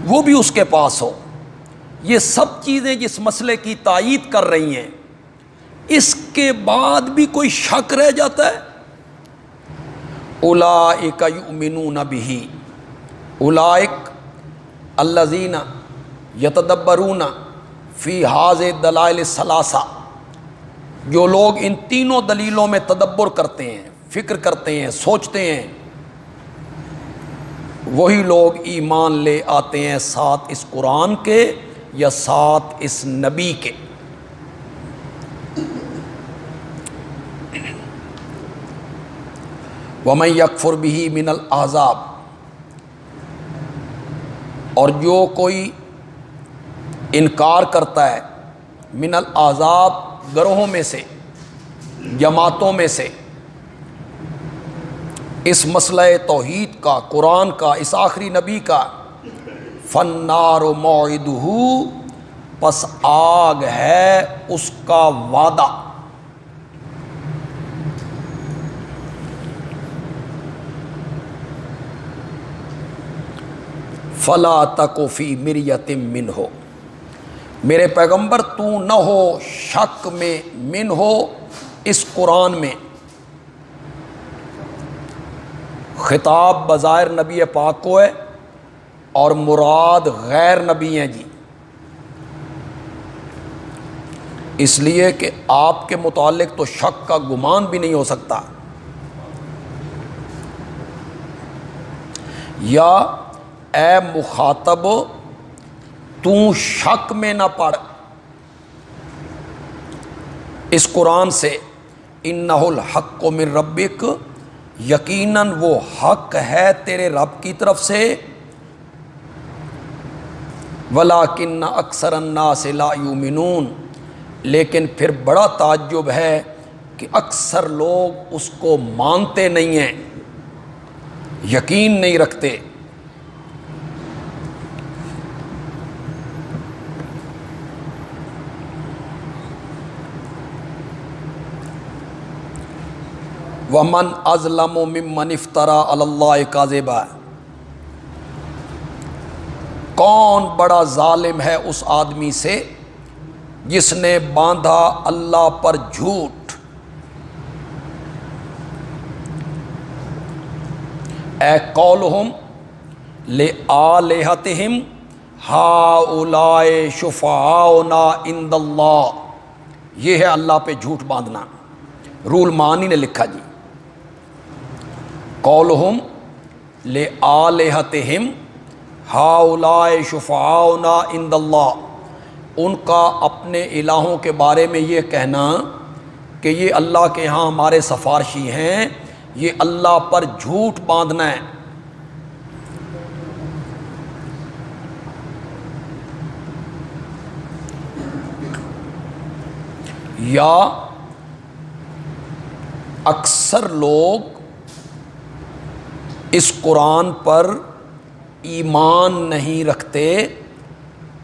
وہ بھی اس کے پاس ہو، یہ سب چیزیں جس مسئلے کی تائید کر رہی ہیں، اس کے بعد بھی کوئی شک رہ جاتا ہے۔ اولئک یؤمنون بہ، اولئک الذین یتدبرون فی ھذہ الدلائل الثلاثہ، جو لوگ ان تینوں دلیلوں میں تدبر کرتے ہیں، فکر کرتے ہیں، سوچتے ہیں، وہی لوگ ایمان لے آتے ہیں ساتھ اس قرآن کے یا ساتھ اس نبی کے۔ وَمَن يَكْفُرْ بِهِ مِنَ الْأَحْزَابِ، اور جو کوئی انکار کرتا ہے، من الاحزاب گروہوں میں سے، جماعتوں میں سے، اس مسئلہ توحید کا، قرآن کا، اس آخری نبی کا، فالنار موعدہ، پس آگ ہے اس کا وعدہ۔ فلا تک فی مریۃ منہ، میرے پیغمبر تو نہ ہو شک میں، من ہو اس قرآن میں۔ خطاب بظاہر نبی پاک کو ہے اور مراد غیر نبی ہیں جی، اس لیے کہ آپ کے متعلق تو شک کا گمان بھی نہیں ہو سکتا۔ یا اے مخاطب تو شک میں نہ پڑ اس قرآن سے، انہ الحق من ربک، یقیناً وہ حق ہے تیرے رب کی طرف سے، ولیکن اکثر الناس لا یؤمنون، لیکن پھر بڑا تعجب ہے کہ اکثر لوگ اس کو مانتے نہیں ہیں، یقین نہیں رکھتے۔ وَمَنْ أَظْلَمُ مِمَّنِ افْتَرَىٰ عَلَى اللَّهِ كَذِبًا، کون بڑا ظالم ہے اس آدمی سے جس نے باندھا اللہ پر جھوٹ۔ اے قولہم لآلہتہم ہؤلاء شفعاؤنا عند اللہ، یہ ہے اللہ پہ جھوٹ باندھنا۔ رول مانی نے لکھا جی، قولہم لآلہتہم ہؤلاء شفعاؤنا عند اللہ، ان کا اپنے الہوں کے بارے میں یہ کہنا کہ یہ اللہ کے ہاں ہمارے سفارشی ہیں، یہ اللہ پر جھوٹ باندھنا ہے۔ یا اکثر لوگ اس قرآن پر ایمان نہیں رکھتے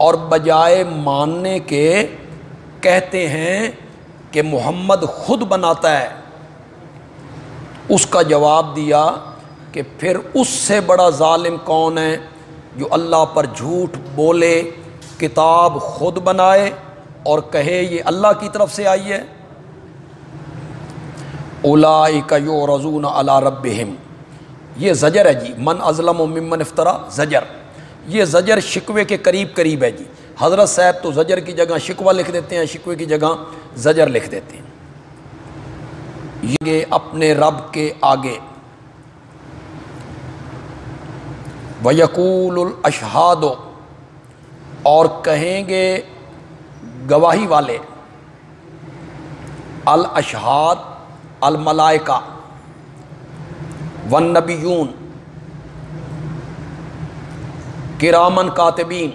اور بجائے ماننے کے کہتے ہیں کہ محمد خود بناتا ہے۔ اس کا جواب دیا کہ پھر اس سے بڑا ظالم کون ہے جو اللہ پر جھوٹ بولے، کتاب خود بنائے اور کہے یہ اللہ کی طرف سے آئی ہے۔ اولئک یعرضون علی ربہم، یہ زجر ہے جی، من اظلم ممن افترا، زجر، یہ زجر شکوے کے قریب قریب ہے جی۔ حضرت صاحب تو زجر کی جگہ شکوہ لکھ دیتے ہیں، شکوے کی جگہ زجر لکھ دیتے ہیں۔ یہ اپنے رب کے آگے، وَيَقُولُ الْأَشْهَادُ، اور کہیں گے گواہی والے، الاشہاد الملائکہ والنبیون کرامن کاتبین،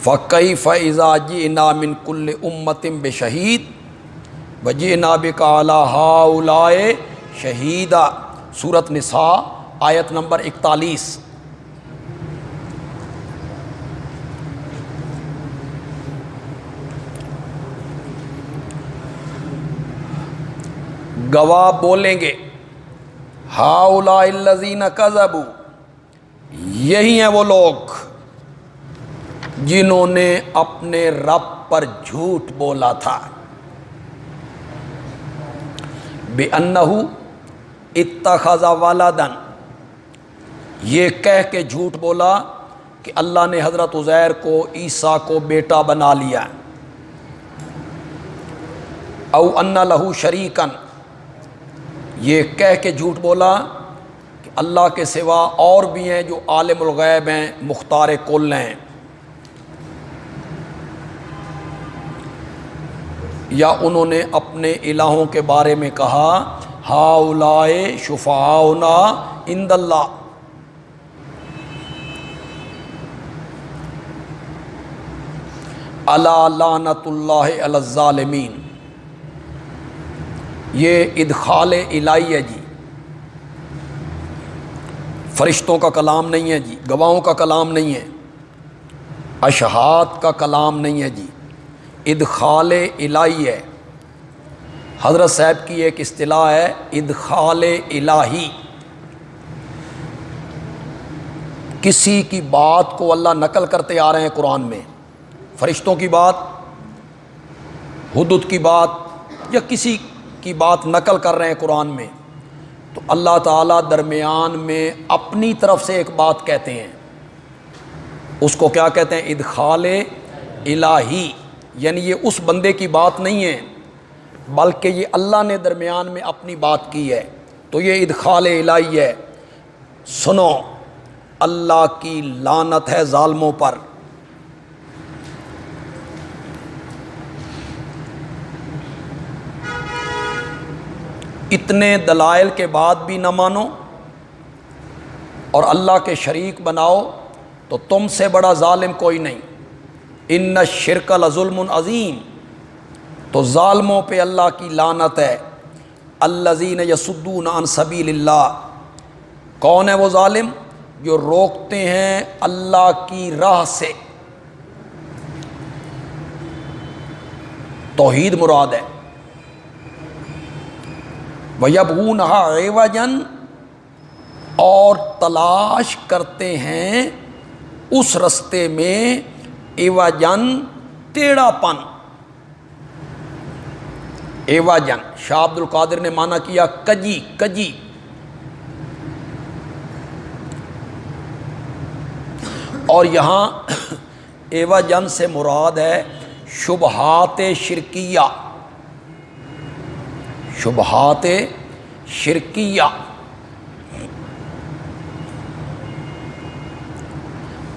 فَكَيْفَ إِذَا جِئْنَا مِنْ كُلِّ أُمَّةٍ بِشَهِيدٍ وَجِئْنَا بِكَ عَلَىٰ هَؤُلَاءِ شَهِيدًا، سورۃ نساء آیت نمبر 41۔ گواہ بولیں گے، ہؤلاء الذین کذبوا، یہی ہیں وہ لوگ جنہوں نے اپنے رب پر جھوٹ بولا تھا، بِأَنَّهُ اتَّخَذَ وَلَدًا، یہ کہہ کے جھوٹ بولا کہ اللہ نے حضرت عزیر کو، عیسیٰ کو بیٹا بنا لیا، او ان لہ شریکا، یہ کہہ کے جھوٹ بولا کہ اللہ کے سوا اور بھی ہیں جو عالم الغیب ہیں، مختار کل ہیں۔ یا انہوں نے اپنے الہوں کے بارے میں کہا ہؤلاء شفعاؤنا عند اللہ، الا لعنۃ اللہ علی الظالمین، یہ ادخال الہی ہے جی، فرشتوں کا کلام نہیں ہے جی، گواہوں کا کلام نہیں ہے، اشہاد کا کلام نہیں ہے جی، ادخال الہی ہے۔ حضرت صاحب کی ایک اصطلاح ہے ادخال الہی، کسی کی بات کو اللہ نقل کرتے آ رہے ہیں قرآن میں، فرشتوں کی بات، حدود کی بات، یا کسی کی بات نقل کر رہے ہیں قرآن میں، تو اللہ تعالیٰ درمیان میں اپنی طرف سے ایک بات کہتے ہیں، اس کو کیا کہتے ہیں؟ ادخال الہی، یعنی یہ اس بندے کی بات نہیں ہے بلکہ یہ اللہ نے درمیان میں اپنی بات کی ہے، تو یہ ادخال الہی ہے۔ سنو، اللہ کی لعنت ہے ظالموں پر، اتنے دلائل کے بعد بھی نہ مانو اور اللہ کے شریک بناؤ تو تم سے بڑا ظالم کوئی نہیں۔ ان الشرک لظلم عظیم، تو ظالموں پہ اللہ کی لعنت ہے۔ الذین یصدون عن سبیل اللہ، کون ہے وہ ظالم؟ جو روکتے ہیں اللہ کی راہ سے، توحید مراد ہے۔ وَيَبْغُونَهَا عِوَجًا، اور تلاش کرتے ہیں اس رستے میں عوجن، ٹیڑھا پن۔ عوجن، شاہ عبد القادر نے مانا کیا کجی، کجی۔ اور یہاں عوجن سے مراد ہے شبہات شرکیہ، شبہات شرکیہ۔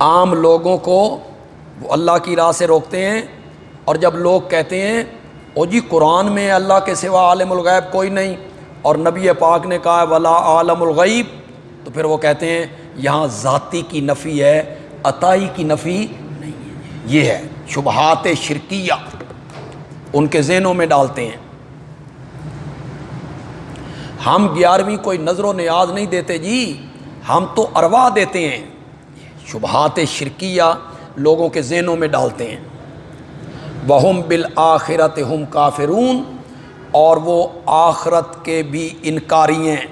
عام لوگوں کو وہ اللہ کی راہ سے روکتے ہیں، اور جب لوگ کہتے ہیں او جی قرآن میں اللہ کے سوا عالم الغیب کوئی نہیں، اور نبی پاک نے کہا ولا عالم الغیب، تو پھر وہ کہتے ہیں یہاں ذاتی کی نفی ہے، عطائی کی نفی نہیں ہے۔ یہ ہے شبہات شرکیہ، ان کے ذہنوں میں ڈالتے ہیں۔ ہم 11ویں کوئی نظر و نیاز نہیں دیتے جی، ہم تو ارواح دیتے ہیں۔ شبہات شرکیہ لوگوں کے ذہنوں میں ڈالتے ہیں۔ وَهُمْ بِالْآخِرَةِ هُمْ کافرون، اور وہ آخرت کے بھی انکاری ہیں۔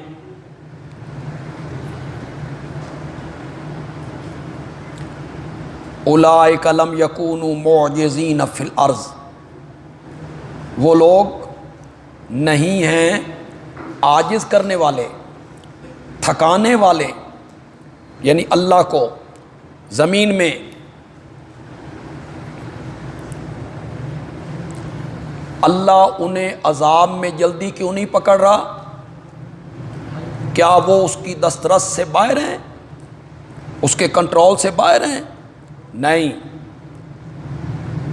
اولئک لم یکونوا معجزین فی الارض، وہ لوگ نہیں ہیں عاجز کرنے والے، تھکانے والے، یعنی اللہ کو زمین میں۔ اللہ انہیں عذاب میں جلدی کیوں نہیں پکڑ رہا؟ کیا وہ اس کی دسترس سے باہر ہیں، اس کے کنٹرول سے باہر ہیں؟ نہیں۔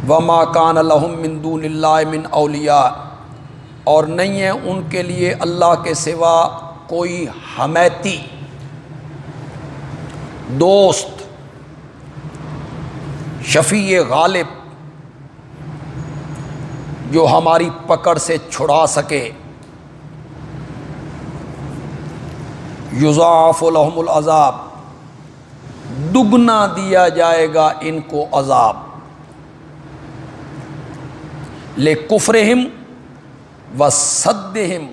وَمَا كَانَ لَهُم مِّن دُونِ اللَّهِ مِّنْ أَوْلِيَاءَ، اور نہیں ہے ان کے لیے اللہ کے سوا کوئی حمیتی، دوست، شفیع غالب، جو ہماری پکڑ سے چھڑا سکے۔ یضاعف لهم العذاب، دگنا دیا جائے گا ان کو عذاب۔ لِكُفْرِهِمْ وَصَدِّهِمْ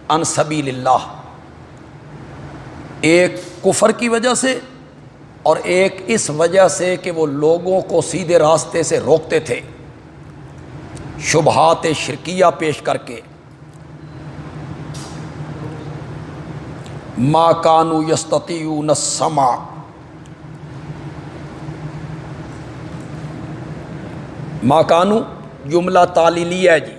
عن سبیل اللہ، ایک کفر کی وجہ سے اور ایک اس وجہ سے کہ وہ لوگوں کو سیدھے راستے سے روکتے تھے، شبہات شرکیہ پیش کر کے۔ ما کانوا یستطیعون السمع، ما کانوا جملہ تعلیلیہ ہے جی،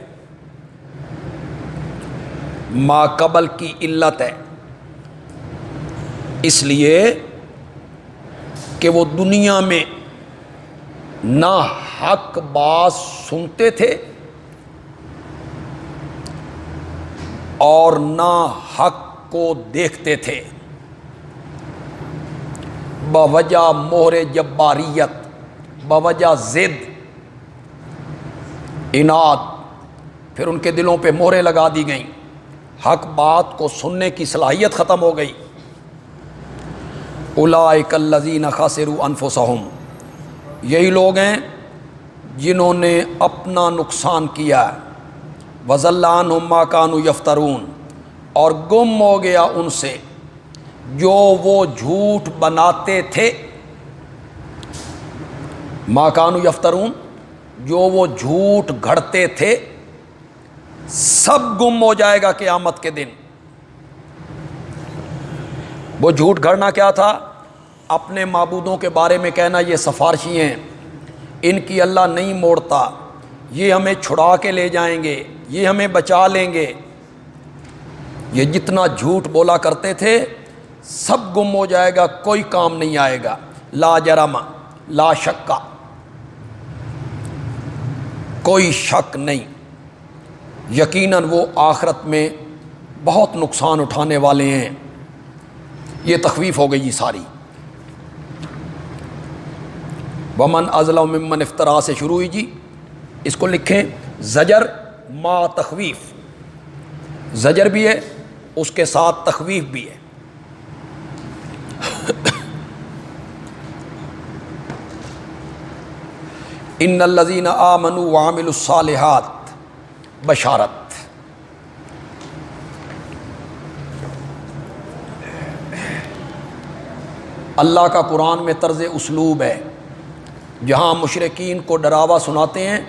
ما قبل کی علت ہے، اس لیے کہ وہ دنیا میں نہ حق بات سنتے تھے اور نہ حق کو دیکھتے تھے، بوجہ مہر جباریت، بوجہ ضد، عناد، پھر ان کے دلوں پہ مہریں لگا دی گئیں۔ حق بات کو سننے کی صلاحیت ختم ہو گئی۔ اولئک الذین خسروا انفسہم، یہی لوگ ہیں جنہوں نے اپنا نقصان کیا ہے۔ وضل عنہم ما کانوا یفترون، اور گم ہو گیا ان سے جو وہ جھوٹ بناتے تھے۔ ما کانوا یفترون، جو وہ جھوٹ گھڑتے تھے، سب گم ہو جائے گا قیامت کے دن۔ وہ جھوٹ گھڑنا کیا تھا؟ اپنے معبودوں کے بارے میں کہنا یہ سفارشی ہیں، ان کی اللہ نہیں موڑتا، یہ ہمیں چھڑا کے لے جائیں گے، یہ ہمیں بچا لیں گے۔ یہ جتنا جھوٹ بولا کرتے تھے سب گم ہو جائے گا، کوئی کام نہیں آئے گا۔ لا جرم، لا شکا، کوئی شک نہیں، یقیناً وہ آخرت میں بہت نقصان اٹھانے والے ہیں۔ یہ تخویف ہو گئی جی ساری۔ ومن اظلم ممن افترا سے شروع ہوئی جی، اس کو لکھیں زجر ما تخویف، زجر بھی ہے اس کے ساتھ تخویف بھی ہے۔ ان الذین آمنوا وعملوا الصالحات، بشارت۔ اللہ کا قرآن میں طرز اسلوب ہے، جہاں مشرکین کو ڈراوا سناتے ہیں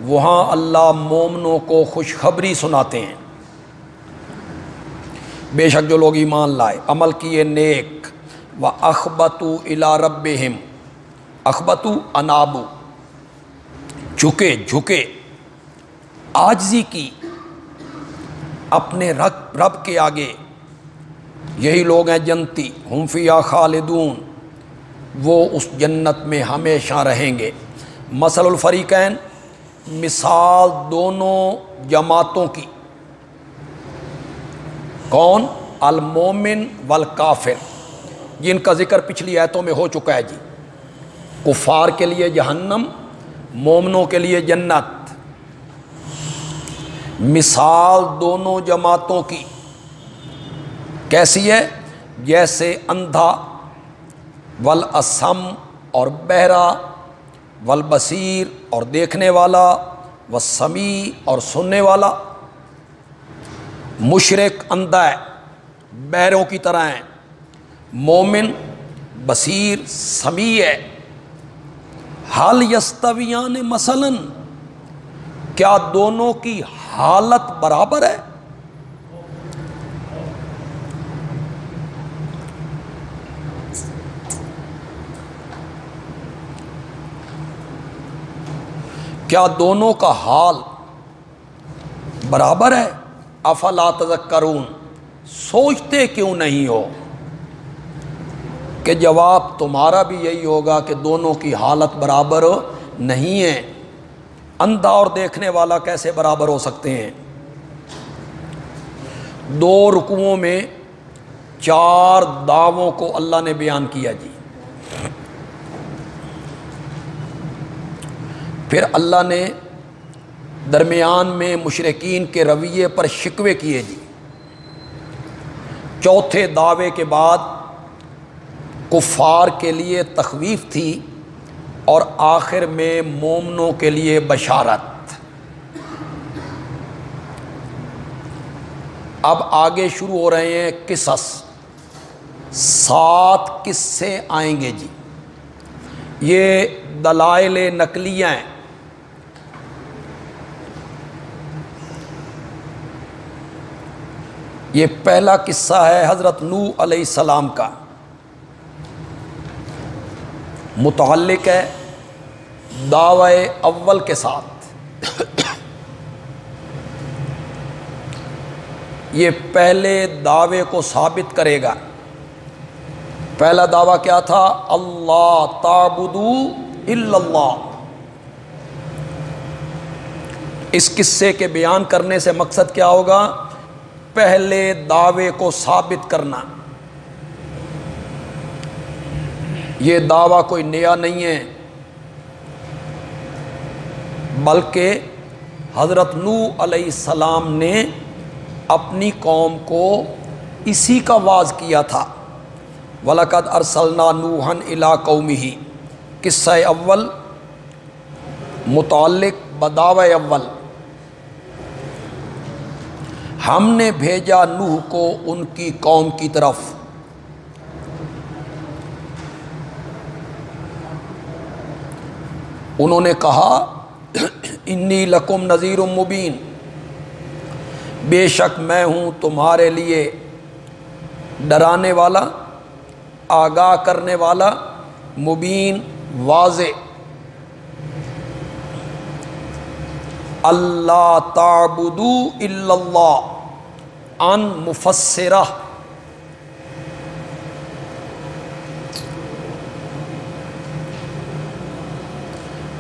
وہاں اللہ مومنوں کو خوشخبری سناتے ہیں۔ بے شک جو لوگ ایمان لائے، عمل کیے نیک، وَأَخْبَتُوا إِلَىٰ رَبِّهِمْ، اخبتوا انابو، جھکے عاجزی کی اپنے رب کے آگے، یہی لوگ ہیں جنتی، ہم فیہا خالدون، وہ اس جنت میں ہمیشہ رہیں گے۔ مثل الفریقین، مثال دونوں جماعتوں کی، کون؟ المومن والکافر، جن کا ذکر پچھلی آیتوں میں ہو چکا ہے جی۔ کفار کے لیے جہنم، مومنوں کے لیے جنت۔ مثال دونوں جماعتوں کی کیسی ہے؟ جیسے اندھا، والاصم اور بہرا، والبصیر اور دیکھنے والا، والسمیع اور سننے والا۔ مشرک اندھا ہے، بہروں کی طرح ہیں، مومن بصیر سمیع ہے۔ حل یستویان مثلاً، کیا دونوں کی حالت برابر ہے؟ کیا دونوں کا حال برابر ہے؟ افلا تذکرون، سوچتے کیوں نہیں ہو؟ کہ جواب تمہارا بھی یہی ہوگا کہ دونوں کی حالت برابر نہیں ہے۔ اندھا اور دیکھنے والا کیسے برابر ہو سکتے ہیں؟ 2 رکوعوں میں 4 دعووں کو اللہ نے بیان کیا جی۔ پھر اللہ نے درمیان میں مشرکین کے رویے پر شکوے کیے جی۔ چوتھے دعوے کے بعد کفار کے لیے تخویف تھی اور آخر میں مومنوں کے لیے بشارت۔ اب آگے شروع ہو رہے ہیں قصص، 7 قصے آئیں گے جی۔ یہ دلائل نقلیہ ہیں۔ یہ پہلا قصہ ہے حضرت نوح علیہ السلام کا، متعلق ہے دعوی اول کے ساتھ۔ یہ پہلے دعوے کو ثابت کرے گا۔ پہلا دعویٰ کیا تھا؟ اللہ تعبدوا الا اللہ۔ اس قصے کے بیان کرنے سے مقصد کیا ہوگا؟ پہلے دعوے کو ثابت کرنا۔ یہ دعویٰ کوئی نیا نہیں ہے، بلکہ حضرت نوح علیہ السلام نے اپنی قوم کو اسی کا واعظ کیا تھا۔ وَلَقَدْ أَرْسَلْنَا نُوحًا إِلَىٰ قَوْمِهِ، قصہ اول متعلق بدعوی اول۔ ہم نے بھیجا نوح کو ان کی قوم کی طرف، انہوں نے کہا انی لکم نذیر مبین، بے شک میں ہوں تمہارے لیے ڈرانے والا، آگاہ کرنے والا، مبین واضح۔ اللہ تعبدوا الا اللہ، ان مفسرہ،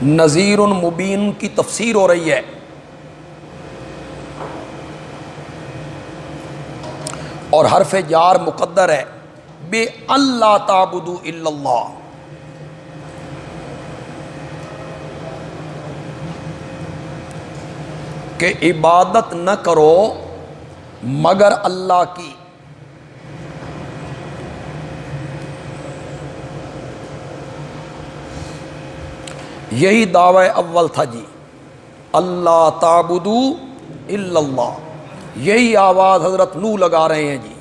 نذیر مبین کی تفسیر ہو رہی ہے، اور حرف جار مقدر ہے بے اللہ تعبدوا الا اللہ، کہ عبادت نہ کرو مگر اللہ کی۔ یہی دعوی اول تھا جی، اللہ تعبدوا الا اللہ، یہی آواز حضرت نوح لگا رہے ہیں جی۔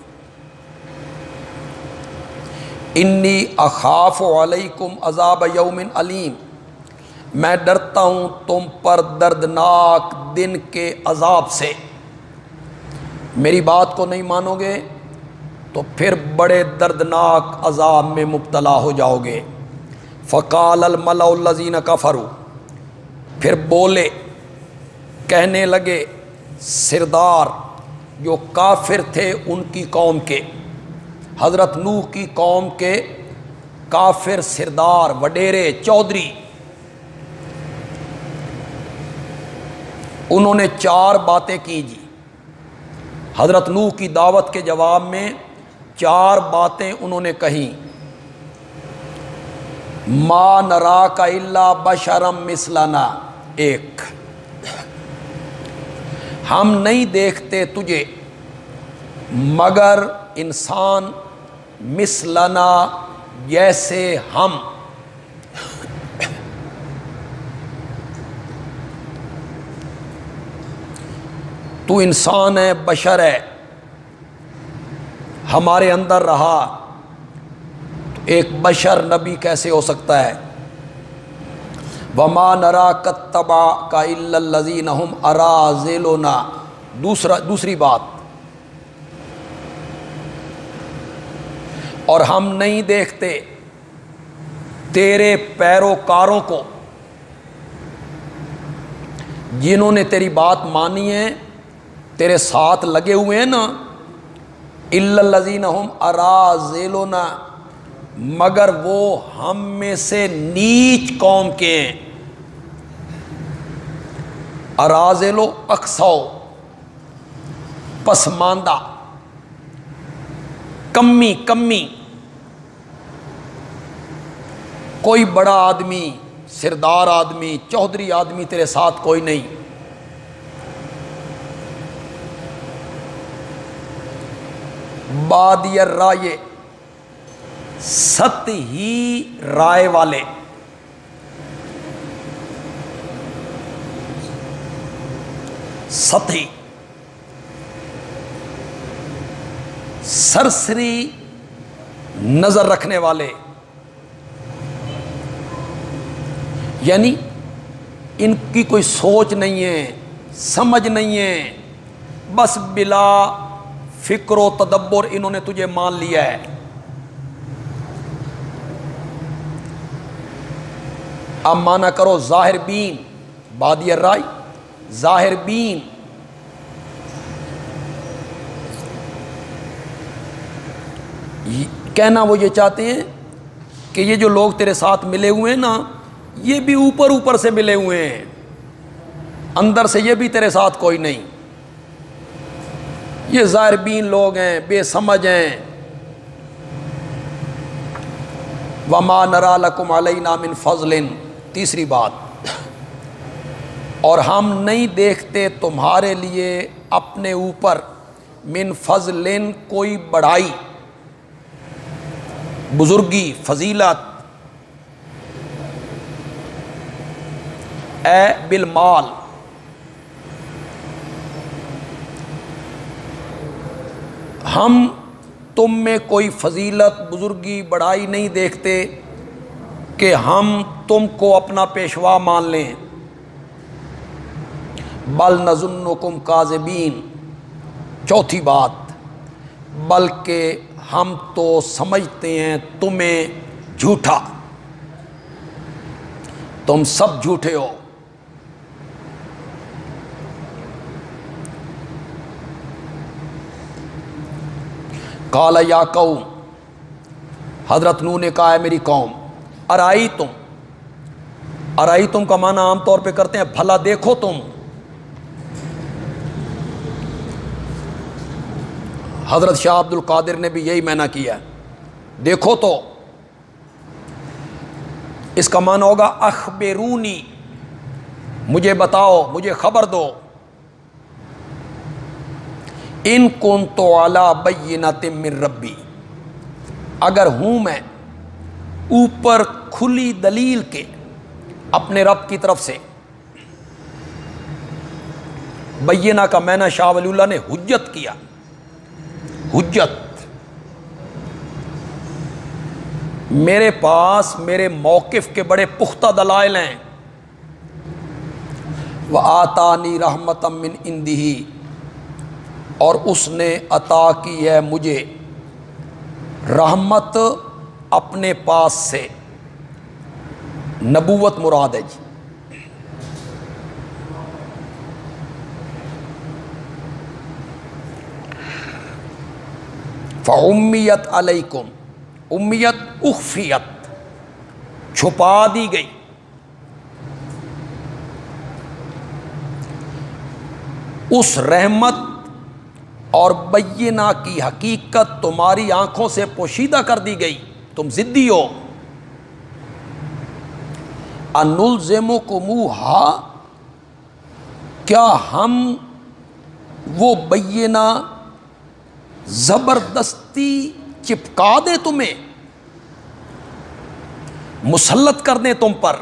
انی اخاف علیکم عذاب یوم علیم، میں ڈرتا ہوں تم پر دردناک دن کے عذاب سے، میری بات کو نہیں مانو گے تو پھر بڑے دردناک عذاب میں مبتلا ہو جاؤ گے۔ فقال الملأ الذین کفروا، پھر بولے کہنے لگے سردار جو کافر تھے ان کی قوم کے، حضرت نوح کی قوم کے کافر سردار، وڈیرے، چودھری، انہوں نے 4 باتیں کی جی حضرت نوح کی دعوت کے جواب میں، 4 باتیں انہوں نے کہیں۔ ما نراک الا بشرا مثلنا، ایک، ہم نہیں دیکھتے تجھے مگر انسان مثلنا، جیسے ہم۔ تو انسان ہے، بشر ہے، ہمارے اندر رہا، تو ایک بشر نبی کیسے ہو سکتا ہے؟ وَمَا نَرَاكَ اتَّبَعَكَ إِلَّا الَّذِينَ هُمْ أَرَاذِلُنَا، دوسری بات، اور ہم نہیں دیکھتے تیرے پیروکاروں کو جنہوں نے تیری بات مانی ہے، تیرے ساتھ لگے ہوئے ہیں نا، اِلَّا الَّذِينَ هُمْ أَرَاذِلُنَا، مگر وہ ہم میں سے نیچ قوم کے ہیں۔ اراذل و اقصو، پسماندہ، کمی، کوئی بڑا آدمی، سردار آدمی، چودھری آدمی تیرے ساتھ کوئی نہیں۔ بادی الرائے، سطحی رائے والے، سطحی، سرسری نظر رکھنے والے، یعنی ان کی کوئی سوچ نہیں ہے، سمجھ نہیں ہے، بس بلا فکر و تدبر انہوں نے تجھے مان لیا ہے۔ اب مانا کرو ظاہر بین، بادی الرائے، ظاہر بین، کہنا وہ یہ چاہتے ہیں کہ یہ جو لوگ تیرے ساتھ ملے ہوئے ہیں نا، یہ بھی اوپر سے ملے ہوئے ہیں، اندر سے یہ بھی تیرے ساتھ کوئی نہیں، یہ ظاہر بین لوگ ہیں، بے سمجھ ہیں۔ وَمَا نَرَا لَكُمْ عَلَيْنَا مِن فَضْلٍ، تیسری بات، اور ہم نہیں دیکھتے تمہارے لیے اپنے اوپر من فضلن کوئی بڑائی، بزرگی، فضیلت، اے بالمال، ہم تم میں کوئی فضیلت، بزرگی، بڑائی نہیں دیکھتے کہ ہم تم کو اپنا پیشوا مان لیں، بل نظنکم کاذبین، چوتھی بات، بلکہ ہم تو سمجھتے ہیں تمہیں جھوٹا، تم سب جھوٹے ہو۔ قال یا قوم، حضرت نوح نے کہا ہے میری قوم، ارائیتم کا معنی عام طور پہ کرتے ہیں بھلا دیکھو تم، حضرت شاہ عبد القادر نے بھی یہی معنی کیا ہے، دیکھو تو اس کا معنی ہوگا اخبرونی، مجھے بتاؤ، مجھے خبر دو، ان کنت علی بینۃ من ربی، اگر ہوں میں اوپر کھلی دلیل کے اپنے رب کی طرف سے۔ بینہ کا معنی شاہ ولی اللہ نے حجت کیا، حجت، میرے پاس میرے موقف کے بڑے پختہ دلائل ہیں۔ وآتانی رحمۃ من عندہ، اور اس نے عطا کی ہے مجھے رحمت اپنے پاس سے، نبوت مراد ہے جی۔ فَأُمِّيَتْ عَلَيْكُمْ، امیت اخفیت، چھپا دی گئی، اس رحمت اور بینہ کی حقیقت تمہاری آنکھوں سے پوشیدہ کر دی گئی، تم ضدی ہو۔ انلزمکموہا، کیا ہم وہ بینہ زبردستی چپکا دیں تمہیں، مسلط کر دیں تم پر،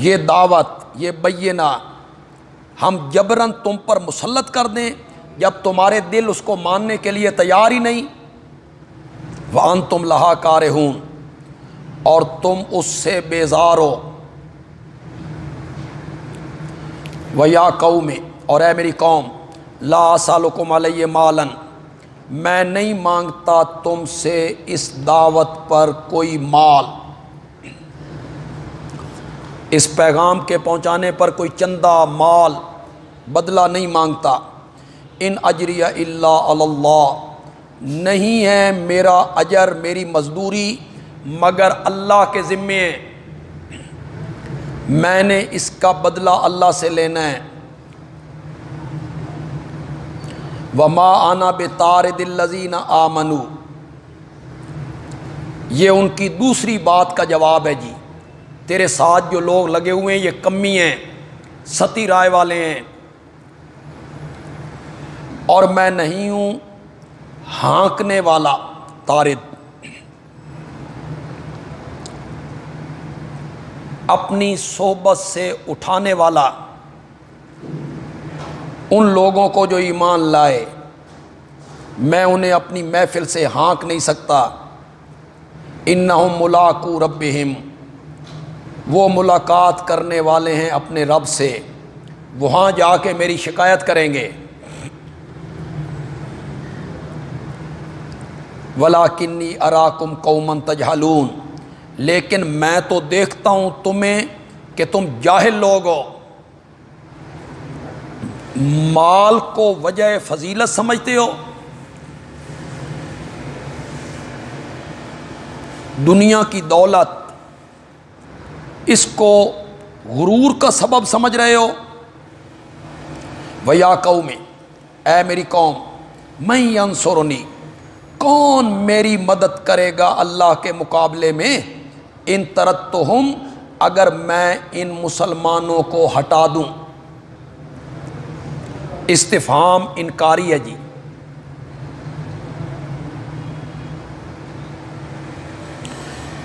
یہ دعوت، یہ بینہ ہم جبراً تم پر مسلط کر دیں جب تمہارے دل اس کو ماننے کے لیے تیار ہی نہیں۔ وَأَنْتُمْ لَهَا كَارِهُونَ، اور تم اس سے بیزار ہو۔ وَيَا قَوْمِ، اور اے میری قوم، لَا أَسْأَلُكُمْ عَلَيْهِ مَالًا، میں نہیں مانگتا تم سے اس دعوت پر کوئی مال، اس پیغام کے پہنچانے پر کوئی چندہ، مال، بدلہ نہیں مانگتا۔ ان اجریہ الا علی اللہ، نہیں ہے میرا اجر، میری مزدوری مگر اللہ کے ذمے ہے، میں نے اس کا بدلہ اللہ سے لینا ہے۔ وما انا بطارد الذین آمنوا، یہ ان کی دوسری بات کا جواب ہے جی، تیرے ساتھ جو لوگ لگے ہوئے ہیں یہ کمی ہیں، ستی رائے والے ہیں، اور میں نہیں ہوں ہانکنے والا، طارد، اپنی صحبت سے اٹھانے والا ان لوگوں کو جو ایمان لائے، میں انہیں اپنی محفل سے ہانک نہیں سکتا۔ انہم ملاقو ربہم، وہ ملاقات کرنے والے ہیں اپنے رب سے، وہاں جا کے میری شکایت کریں گے۔ وَلَٰكِنِّي أَرَاكُمْ قَوْمًا تَجْهَلُونَ، لیکن میں تو دیکھتا ہوں تمہیں کہ تم جاہل لوگ ہو، مال کو وجہ فضیلت سمجھتے ہو، دنیا کی دولت اس کو غرور کا سبب سمجھ رہے ہو۔ وَيَا قَوْمِ، اے میری قوم، مَن يَنصُرُنِي، کون میری مدد کرے گا اللہ کے مقابلے میں، ان طردتہم، اگر میں ان مسلمانوں کو ہٹا دوں۔ استفہام انکاری ہے جی۔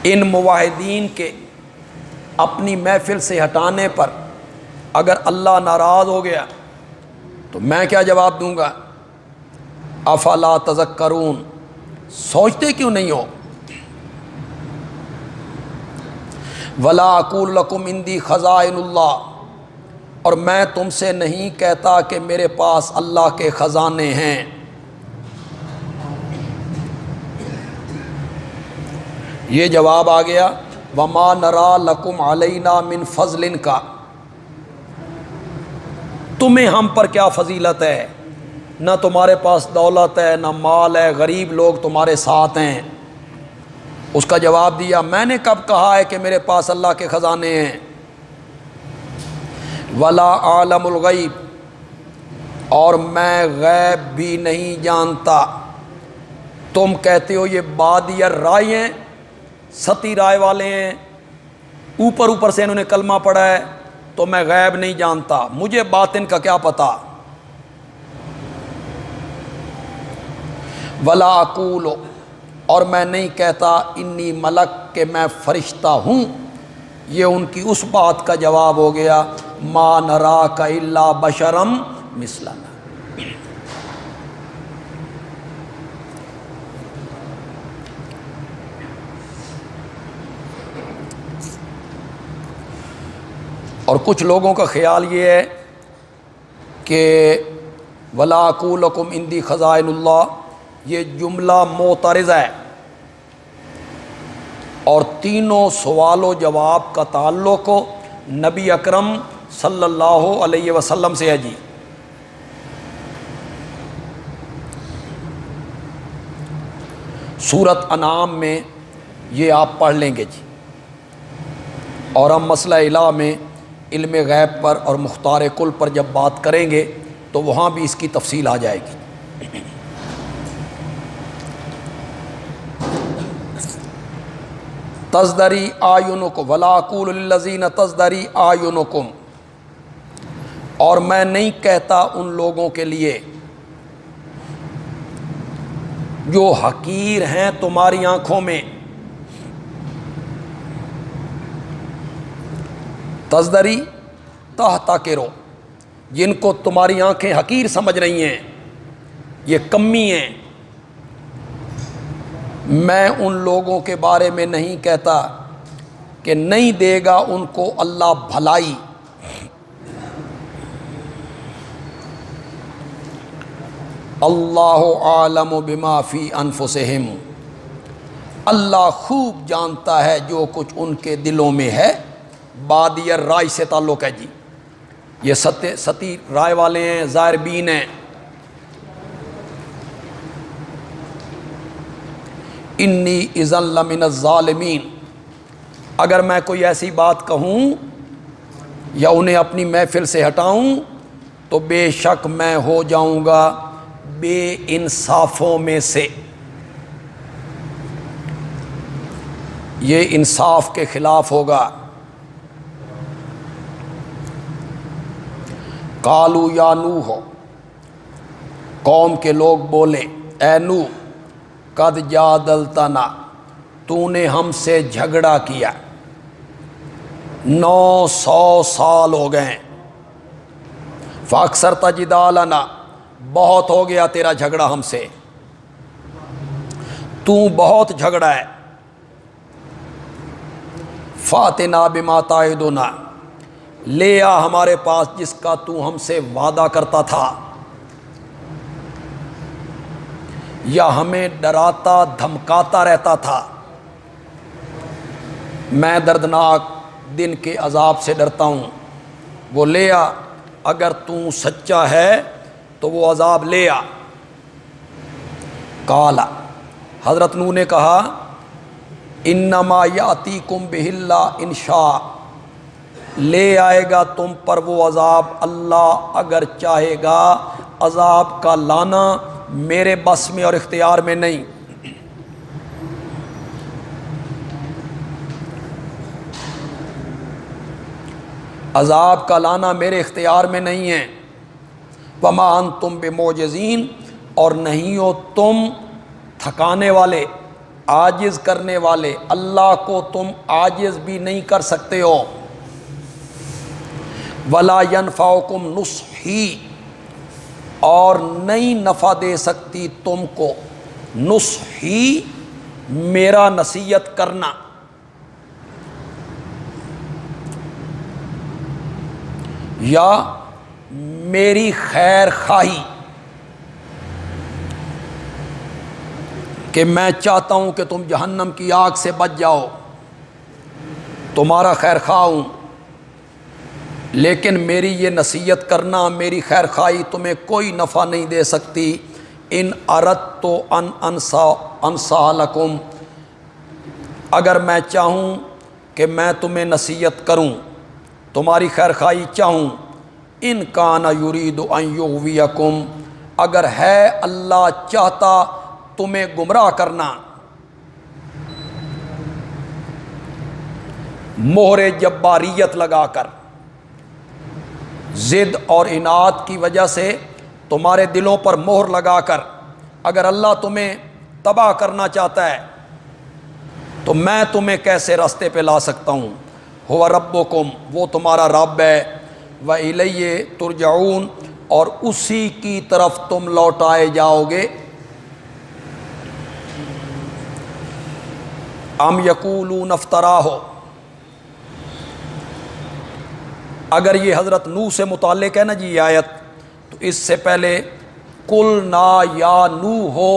ان موحدین کے اپنی محفل سے ہٹانے پر اگر اللہ ناراض ہو گیا تو میں کیا جواب دوں گا؟ افلا تذکرون، سوچتے کیوں نہیں ہو؟ ولا اقول لکم عندی خزائن اللہ، اور میں تم سے نہیں کہتا کہ میرے پاس اللہ کے خزانے ہیں۔ یہ جواب آ گیا وما نرا لکم علینا من فضل کا، تمہیں ہم پر کیا فضیلت ہے؟ نہ تمہارے پاس دولت ہے، نہ مال ہے، غریب لوگ تمہارے ساتھ ہیں۔ اس کا جواب دیا میں نے کب کہا ہے کہ میرے پاس اللہ کے خزانے ہیں؟ ولا عالم الغیب، اور میں غیب بھی نہیں جانتا۔ تم کہتے ہو یہ بادی رائے ہیں، ستی رائے والے ہیں، اوپر سے انہوں نے کلمہ پڑھا ہے، تو میں غیب نہیں جانتا، مجھے باطن کا کیا پتہ۔ ولا اقول، اور میں نہیں کہتا انی ملک، کہ میں فرشتہ ہوں۔ یہ ان کی اس بات کا جواب ہو گیا ما نراک الا بشرم مثلنا۔ اور کچھ لوگوں کا خیال یہ ہے کہ ولا اقول لکم عندی خزائن اللہ، یہ جملہ معترض ہے، اور تینوں سوال و جواب کا تعلق نبی اکرم صلی اللہ علیہ وسلم سے ہے جی۔ سورۃ انعام میں یہ آپ پڑھ لیں گے جی، اور ہم مسئلہ الہ میں علم غیب پر اور مختار کل پر جب بات کریں گے تو وہاں بھی اس کی تفصیل آ جائے گی۔ تزدری اعینکم ولا اقول للذین تزدری اعینکم، اور میں نہیں کہتا ان لوگوں کے لیے جو حقیر ہیں تمہاری آنکھوں میں۔ تزدری تحتقرو، جن کو تمہاری آنکھیں حقیر سمجھ رہی ہیں، یہ کمی ہیں۔ میں ان لوگوں کے بارے میں نہیں کہتا کہ نہیں دے گا ان کو اللہ بھلائی۔ اللہ عالم بما فی انفسہم، اللہ خوب جانتا ہے جو کچھ ان کے دلوں میں ہے۔ بادی رائے سے تعلق ہے جی، یہ ستی رائے والے ہیں، ظاہر بین ہیں۔ انی اذن لمن الظالمین، اگر میں کوئی ایسی بات کہوں یا انہیں اپنی محفل سے ہٹاؤں تو بے شک میں ہو جاؤں گا بے انصافوں میں سے۔ یہ انصاف کے خلاف ہوگا۔ قالوا یا نوح، قوم کے لوگ بولے اے نوح، قد جادلتنا، تو نے ہم سے جھگڑا کیا، 900 سال ہو گئے، فاکثرت جدالنا، بہت ہو گیا تیرا جھگڑا ہم سے، تو بہت جھگڑا ہے، فاتنا بما تعدنا، لے آ ہمارے پاس جس کا تو ہم سے وعدہ کرتا تھا، یا ہمیں ڈراتا دھمکاتا رہتا تھا۔ میں دردناک دن کے عذاب سے ڈرتا ہوں، وہ لے آ، اگر تو سچا ہے تو وہ عذاب لے آ۔ قالا، حضرت نوح نے کہا انما یاتیکم بہ اللہ ان شاء، لے آئے گا تم پر وہ عذاب اللہ اگر چاہے گا۔ عذاب کا لانا میرے بس میں اور اختیار میں نہیں۔ عذاب کا لانا میرے اختیار میں نہیں ہے۔ وما انتم بمعجزین، اور نہیں ہو تم تھکانے والے، عاجز کرنے والے، اللہ کو تم عاجز بھی نہیں کر سکتے ہو۔ ولا ینفعکم نصحی، اور نہیں نفع دے سکتی تم کو نصحی، میرا نصیحت کرنا، یا میری خیر خواہی، کہ میں چاہتا ہوں کہ تم جہنم کی آگ سے بچ جاؤ، تمہارا خیر خواہ ہوں، لیکن میری یہ نصیحت کرنا، میری خیر خواہی تمہیں کوئی نفع نہیں دے سکتی۔ ان اردت ان انصح لکم، اگر میں چاہوں کہ میں تمہیں نصیحت کروں، تمہاری خیر خواہی چاہوں، ان کان یرید ان یغویکم، اگر ہے اللہ چاہتا تمہیں گمراہ کرنا، مہر جباریت لگا کر، ضد اور عناد کی وجہ سے تمہارے دلوں پر مہر لگا کر، اگر اللہ تمہیں تباہ کرنا چاہتا ہے تو میں تمہیں کیسے راستے پہ لا سکتا ہوں؟ ہوا ربکم، وہ تمہارا رب ہے، وَإِلَيْهِ ترجعون، اور اسی کی طرف تم لوٹائے جاؤ گے۔ ام یقولون افتراہ، اگر یہ حضرت نوح سے متعلق ہے نا جی یہ آیت، تو اس سے پہلے قلنا یا نوح ہو،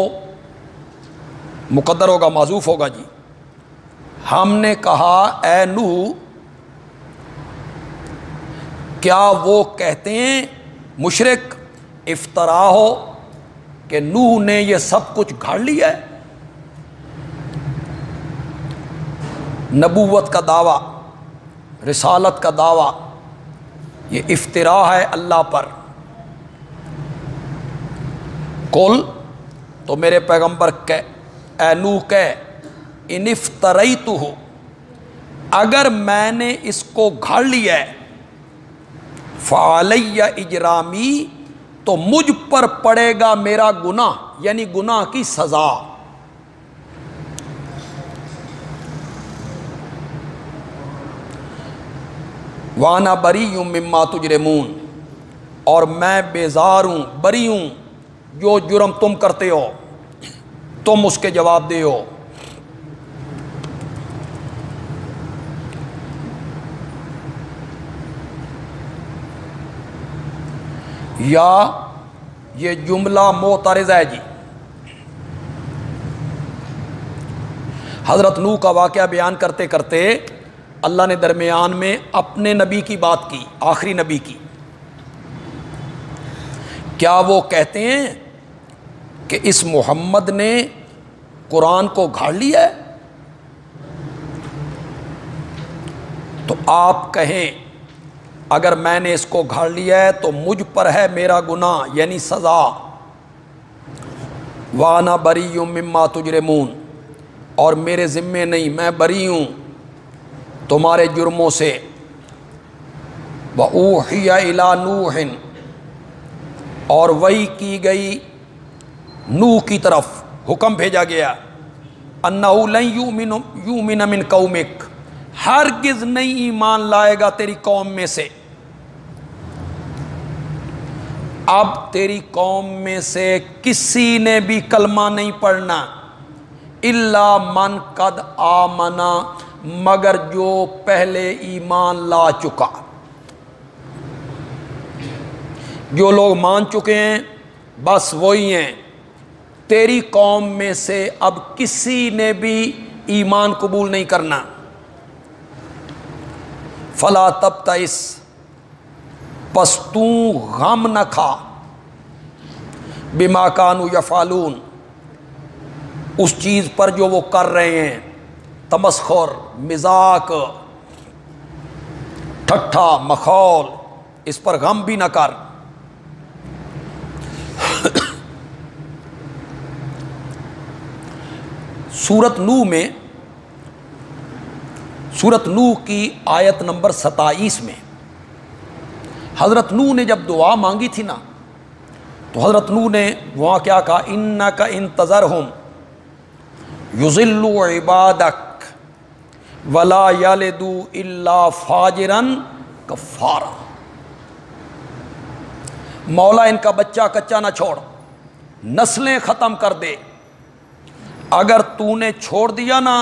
مقدر ہوگا معذوف ہوگا جی، ہم نے کہا اے نوح، کیا وہ کہتے ہیں مشرک افطرا ہو کہ نوح نے یہ سب کچھ گھاڑ لیا ہے؟ نبوت کا دعویٰ، رسالت کا دعویٰ، یہ افطرا ہے اللہ پر۔ قل، تو میرے پیغمبر اے نوح کہہ، ان افتریتہ، اگر میں نے اس کو گھاڑ لیا ہے، فعلی اجرامی، تو مجھ پر پڑے گا میرا گناہ، یعنی گناہ کی سزا۔ وانا بری مما تجرمون، اور میں بیزار ہوں، بری ہوں جو جرم تم کرتے ہو، تم اس کے جواب دے ہو۔ یا یہ جملہ معترض ہے جی، حضرت نوح کا واقعہ بیان کرتے کرتے اللہ نے درمیان میں اپنے نبی کی بات کی، آخری نبی کی۔ کیا وہ کہتے ہیں کہ اس محمد نے قرآن کو گھاڑ لیا ہے؟ تو آپ کہیں اگر میں نے اس کو گھاڑ لیا ہے تو مجھ پر ہے میرا گناہ، یعنی سزا۔ وانا بری مما تجرمون، اور میرے ذمے نہیں، میں بری ہوں تمہارے جرموں سے۔ وَأُوحِيَ إِلَىٰ نُوحٍ، اور وحی کی گئی نوح کی طرف، حکم بھیجا گیا، أَنَّهُ لَن يُؤْمِنَ مِن قَوْمِكَ، ہرگز نہیں ایمان لائے گا تیری قوم میں سے، اب تیری قوم میں سے کسی نے بھی کلمہ نہیں پڑھنا، إِلَّا مَنْ قَدْ آمَنَ، مگر جو پہلے ایمان لا چکا۔ جو لوگ مان چکے ہیں بس وہی ہیں، تیری قوم میں سے اب کسی نے بھی ایمان قبول نہیں کرنا۔ فلا تبتئس، پس تو غم نہ کھا، بما کانوا یفعلون، اس چیز پر جو وہ کر رہے ہیں، تمسخر، مذاق، ٹھٹھا مخول، اس پر غم بھی نہ کر۔ سورت نوح میں، سورت نوح کی آیت نمبر 27 میں حضرت نوح نے جب دعا مانگی تھی نا تو حضرت نوح نے وہاں کیا کہا؟ انک ان تذرہم یضلوا عبادک ولا یلدوا الا فاجرا کفارا۔ مولا ان کا بچہ کچا نہ چھوڑ، نسلیں ختم کر دے، اگر تو نے چھوڑ دیا نا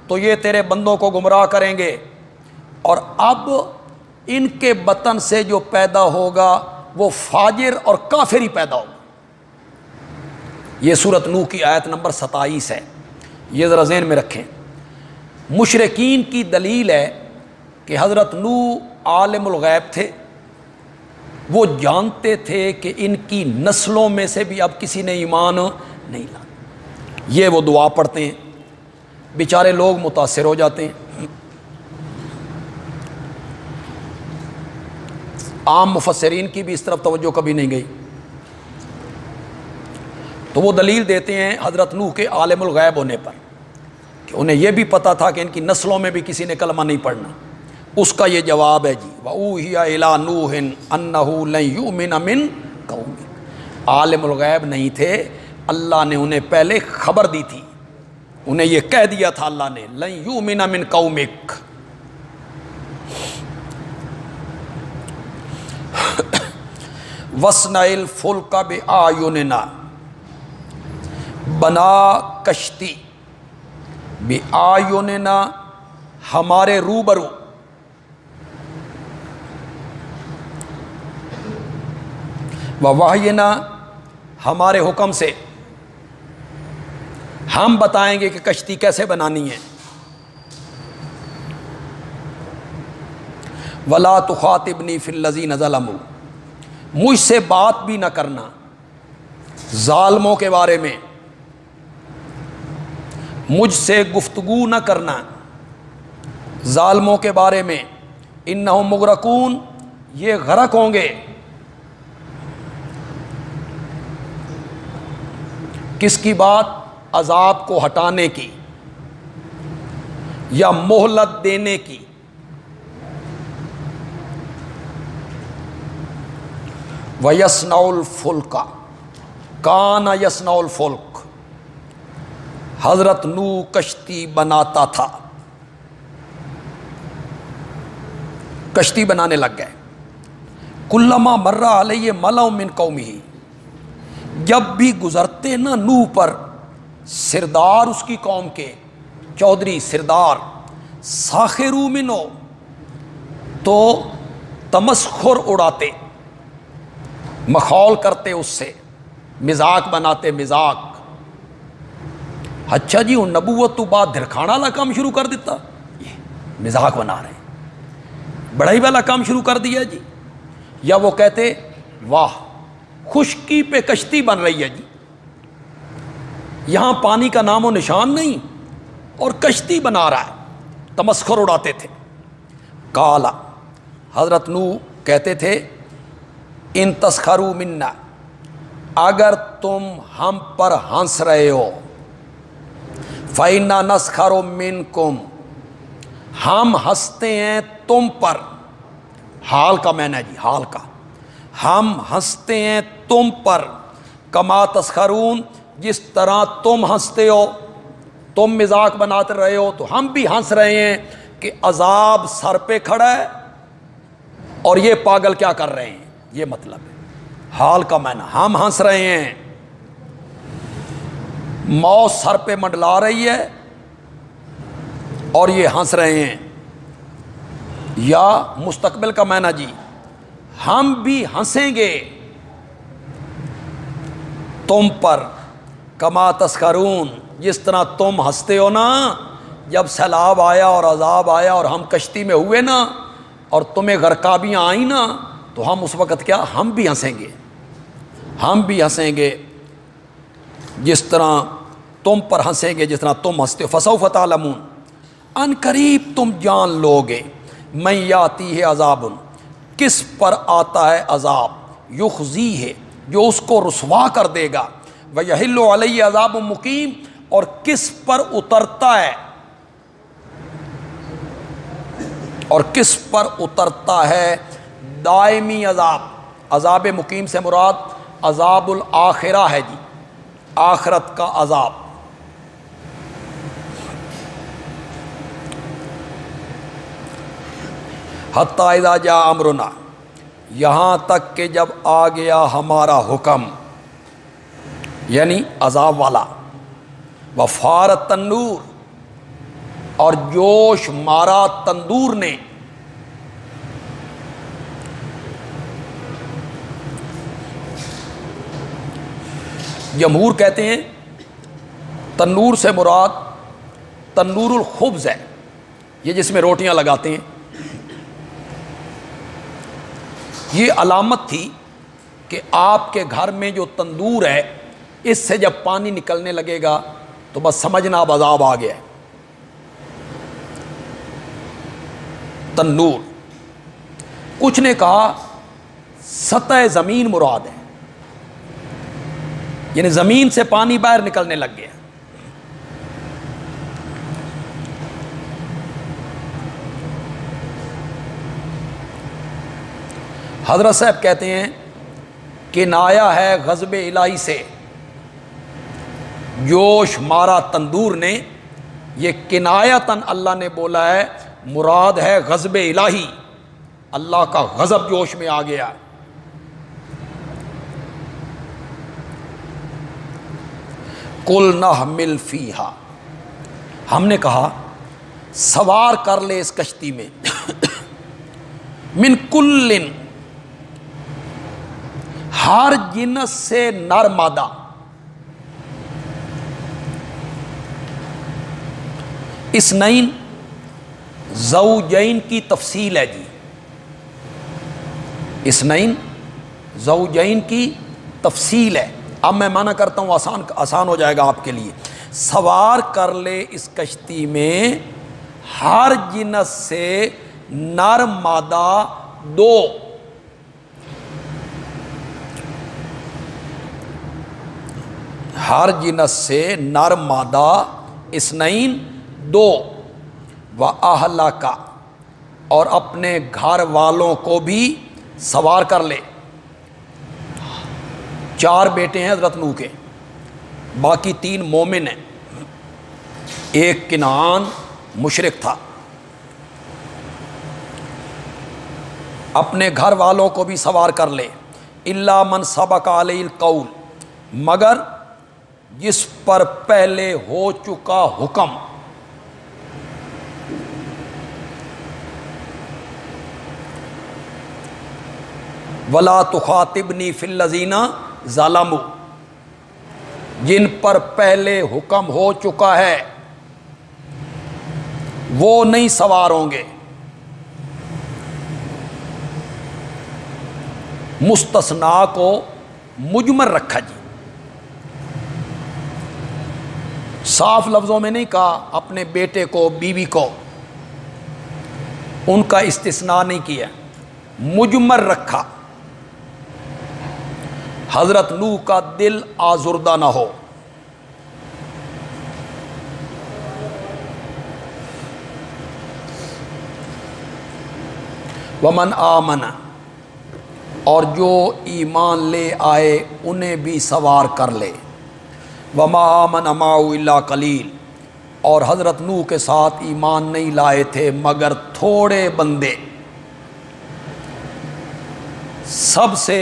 تو یہ تیرے بندوں کو گمراہ کریں گے، اور اب ان کے بطن سے جو پیدا ہوگا وہ فاجر اور کافر ہی پیدا ہوگا۔ یہ سورۃ نوح کی آیت نمبر 27 ہے، یہ ذرا ذہن میں رکھیں۔ مشرکین کی دلیل ہے کہ حضرت نوح عالم الغیب تھے، وہ جانتے تھے کہ ان کی نسلوں میں سے بھی اب کسی نے ایمان نہیں لانا۔ یہ وہ دعا پڑھتے ہیں، بیچارے لوگ متاثر ہو جاتے ہیں۔ عام مفسرین کی بھی اس طرف توجہ کبھی نہیں گئی، تو وہ دلیل دیتے ہیں حضرت نوح کے عالم الغیب ہونے پر، کہ انہیں یہ بھی پتہ تھا کہ ان کی نسلوں میں بھی کسی نے کلمہ نہیں پڑھنا۔ اس کا یہ جواب ہے جی وَأُوحِیَ إِلَىٰ نُوحٍ أَنَّهُ لَن يُؤْمِنَ مِن قَوْمِكَ۔ عالم الغیب نہیں تھے، اللہ نے انہیں پہلے خبر دی تھی، انہیں یہ کہہ دیا تھا اللہ نے لَن يُؤْمِنَ مِن قَوْمِكَ۔ وَاصْنَعِ الْفُلْكَ بِأَعْيُنِنَا، بنا کشتی بِأَعْيُنِنَا، ہمارے روبرو، وَوَحْيِنَا، ہمارے حکم سے، ہم بتائیں گے کہ کشتی کیسے بنانی ہے۔ وَلَا تُخَاطِبْنِي فِي الَّذِينَ ظَلَمُوا، مجھ سے بات بھی نہ کرنا ظالموں کے بارے میں، مجھ سے گفتگو نہ کرنا ظالموں کے بارے میں، انہم مغرقون، یہ غرق ہوں گے۔ کس کی بات؟ عذاب کو ہٹانے کی یا مہلت دینے کی۔ وَيَصْنَعُ الْفُلْكَ، کَانَ يَصْنَعُ الْفُلْكَ، حضرت نوح کشتی بناتا تھا، کشتی بنانے لگ گئے۔ کلما مر علیہ ملأ من قومہ، جب بھی گزرتے نا نوح پر سردار اس کی قوم کے، چودھری سردار، ساخروا منہ، تو تمسخر اڑاتے، مخول کرتے اس سے، مذاق بناتے، مذاق۔ اچھا جی ہوں نبوت تو بعد دھرکھانا والا کام شروع کر دیتا، یہ مذاق بنا رہے ہیں، بڑائی والا کام شروع کر دیا جی۔ یا وہ کہتے واہ خشکی پہ کشتی بن رہی ہے جی، یہاں پانی کا نام و نشان نہیں اور کشتی بنا رہا ہے، تمسخر اڑاتے تھے۔ کالا، حضرت نوح کہتے تھے ان تسخروا منا، اگر تم ہم پر ہنس رہے ہو، فَإِنَّا نَسْخَرُ مِنْكُمْ، ہم ہنستے ہیں تم پر، حال کا معنی ہے جی، حال کا، ہم ہنستے ہیں تم پر، کما تسخرون، جس طرح تم ہنستے ہو، تم مذاق بناتے رہے ہو تو ہم بھی ہنس رہے ہیں کہ عذاب سر پہ کھڑا ہے اور یہ پاگل کیا کر رہے ہیں، یہ مطلب ہے حال کا معنی، ہم ہنس رہے ہیں، موت سر پہ منڈلا رہی ہے اور یہ ہنس رہے ہیں۔ یا مستقبل کا معنی جی، ہم بھی ہنسیں گے تم پر، کما تسخرون، جس طرح تم ہنستے ہو نا جب سیلاب آیا اور عذاب آیا اور ہم کشتی میں ہوئے نا اور تمہیں غرقابیاں آئیں نا، تو ہم اس وقت کیا، ہم بھی ہنسیں گے، ہم بھی ہنسیں گے جس طرح تم پر ہنسیں گے، جس طرح تم ہنستے ہو۔ فسوف تعلمون، ان قریب تم جان لو گے، من یاتی ہے عذاب، کس پر آتا ہے عذاب، یخزی ہے، جو اس کو رسوا کر دے گا، ویحل علیہ عذاب مقیم، اور کس پر اترتا ہے، اور کس پر اترتا ہے دائمی عذاب۔ عذاب مقیم سے مراد عذاب الآخرہ ہے جی، آخرت کا عذاب۔ حتیٰ اذا جاء امرنا، یہاں تک کہ جب آ گیا ہمارا حکم، یعنی عذاب والا، وفارت تنور، اور جوش مارا تندور نے، جمہور کہتے ہیں تنور سے مراد تنور الخبز ہے، یہ جس میں روٹیاں لگاتے ہیں۔ یہ علامت تھی کہ آپ کے گھر میں جو تندور ہے اس سے جب پانی نکلنے لگے گا تو بس سمجھنا اب عذاب آ گیا ہے۔ تنور، کچھ نے کہا سطح زمین مراد ہے، یعنی زمین سے پانی باہر نکلنے لگ گیا۔ حضرت صاحب کہتے ہیں کنایا ہے غضب الہی سے، جوش مارا تندور نے، یہ کنایتاً اللہ نے بولا ہے، مراد ہے غضب الہی، اللہ کا غضب جوش میں آ گیا۔ قُلْ نَحْمِلْ فِيهَا، ہم نے کہا سوار کر لے اس کشتی میں، من کل، ہر جنس سے نر مادہ، اثنین زوجین کی تفصیل ہے جی، اثنین زوجین کی تفصیل ہے۔ اب میں معنی کرتا ہوں، آسان ہو جائے گا آپ کے لیے۔ سوار کر لے اس کشتی میں ہر جنس سے نر مادہ دو، ہر جنس سے نر مادہ اثنین دو، وَأَهْلَكَ، اور اپنے گھر والوں کو بھی سوار کر لے۔ 4 بیٹے ہیں حضرت نوح کے، باقی 3 مومن ہیں، ایک کنعان مشرک تھا۔ اپنے گھر والوں کو بھی سوار کر لے، إِلَّا مَنْ سَبَقَ عَلَيْهِ الْقَوْلُ، مگر جس پر پہلے ہو چکا حکم۔ وَلَا تُخَاطِبْنِي فِي الَّذِينَ ظَلَمُوا، جن پر پہلے حکم ہو چکا ہے وہ نہیں سوار ہوں گے۔ مستثنیٰ کو مجمل رکھا جی، صاف لفظوں میں نہیں کہا اپنے بیٹے کو، بیوی کو، ان کا استثناء نہیں کیا، مجمل رکھا۔ حضرت نوح کا دل آزردہ نہ ہو۔ ومن آمن، اور جو ایمان لے آئے انہیں بھی سوار کر لے۔ وما آمن معه الا قلیل، اور حضرت نوح کے ساتھ ایمان نہیں لائے تھے مگر تھوڑے بندے۔ سب سے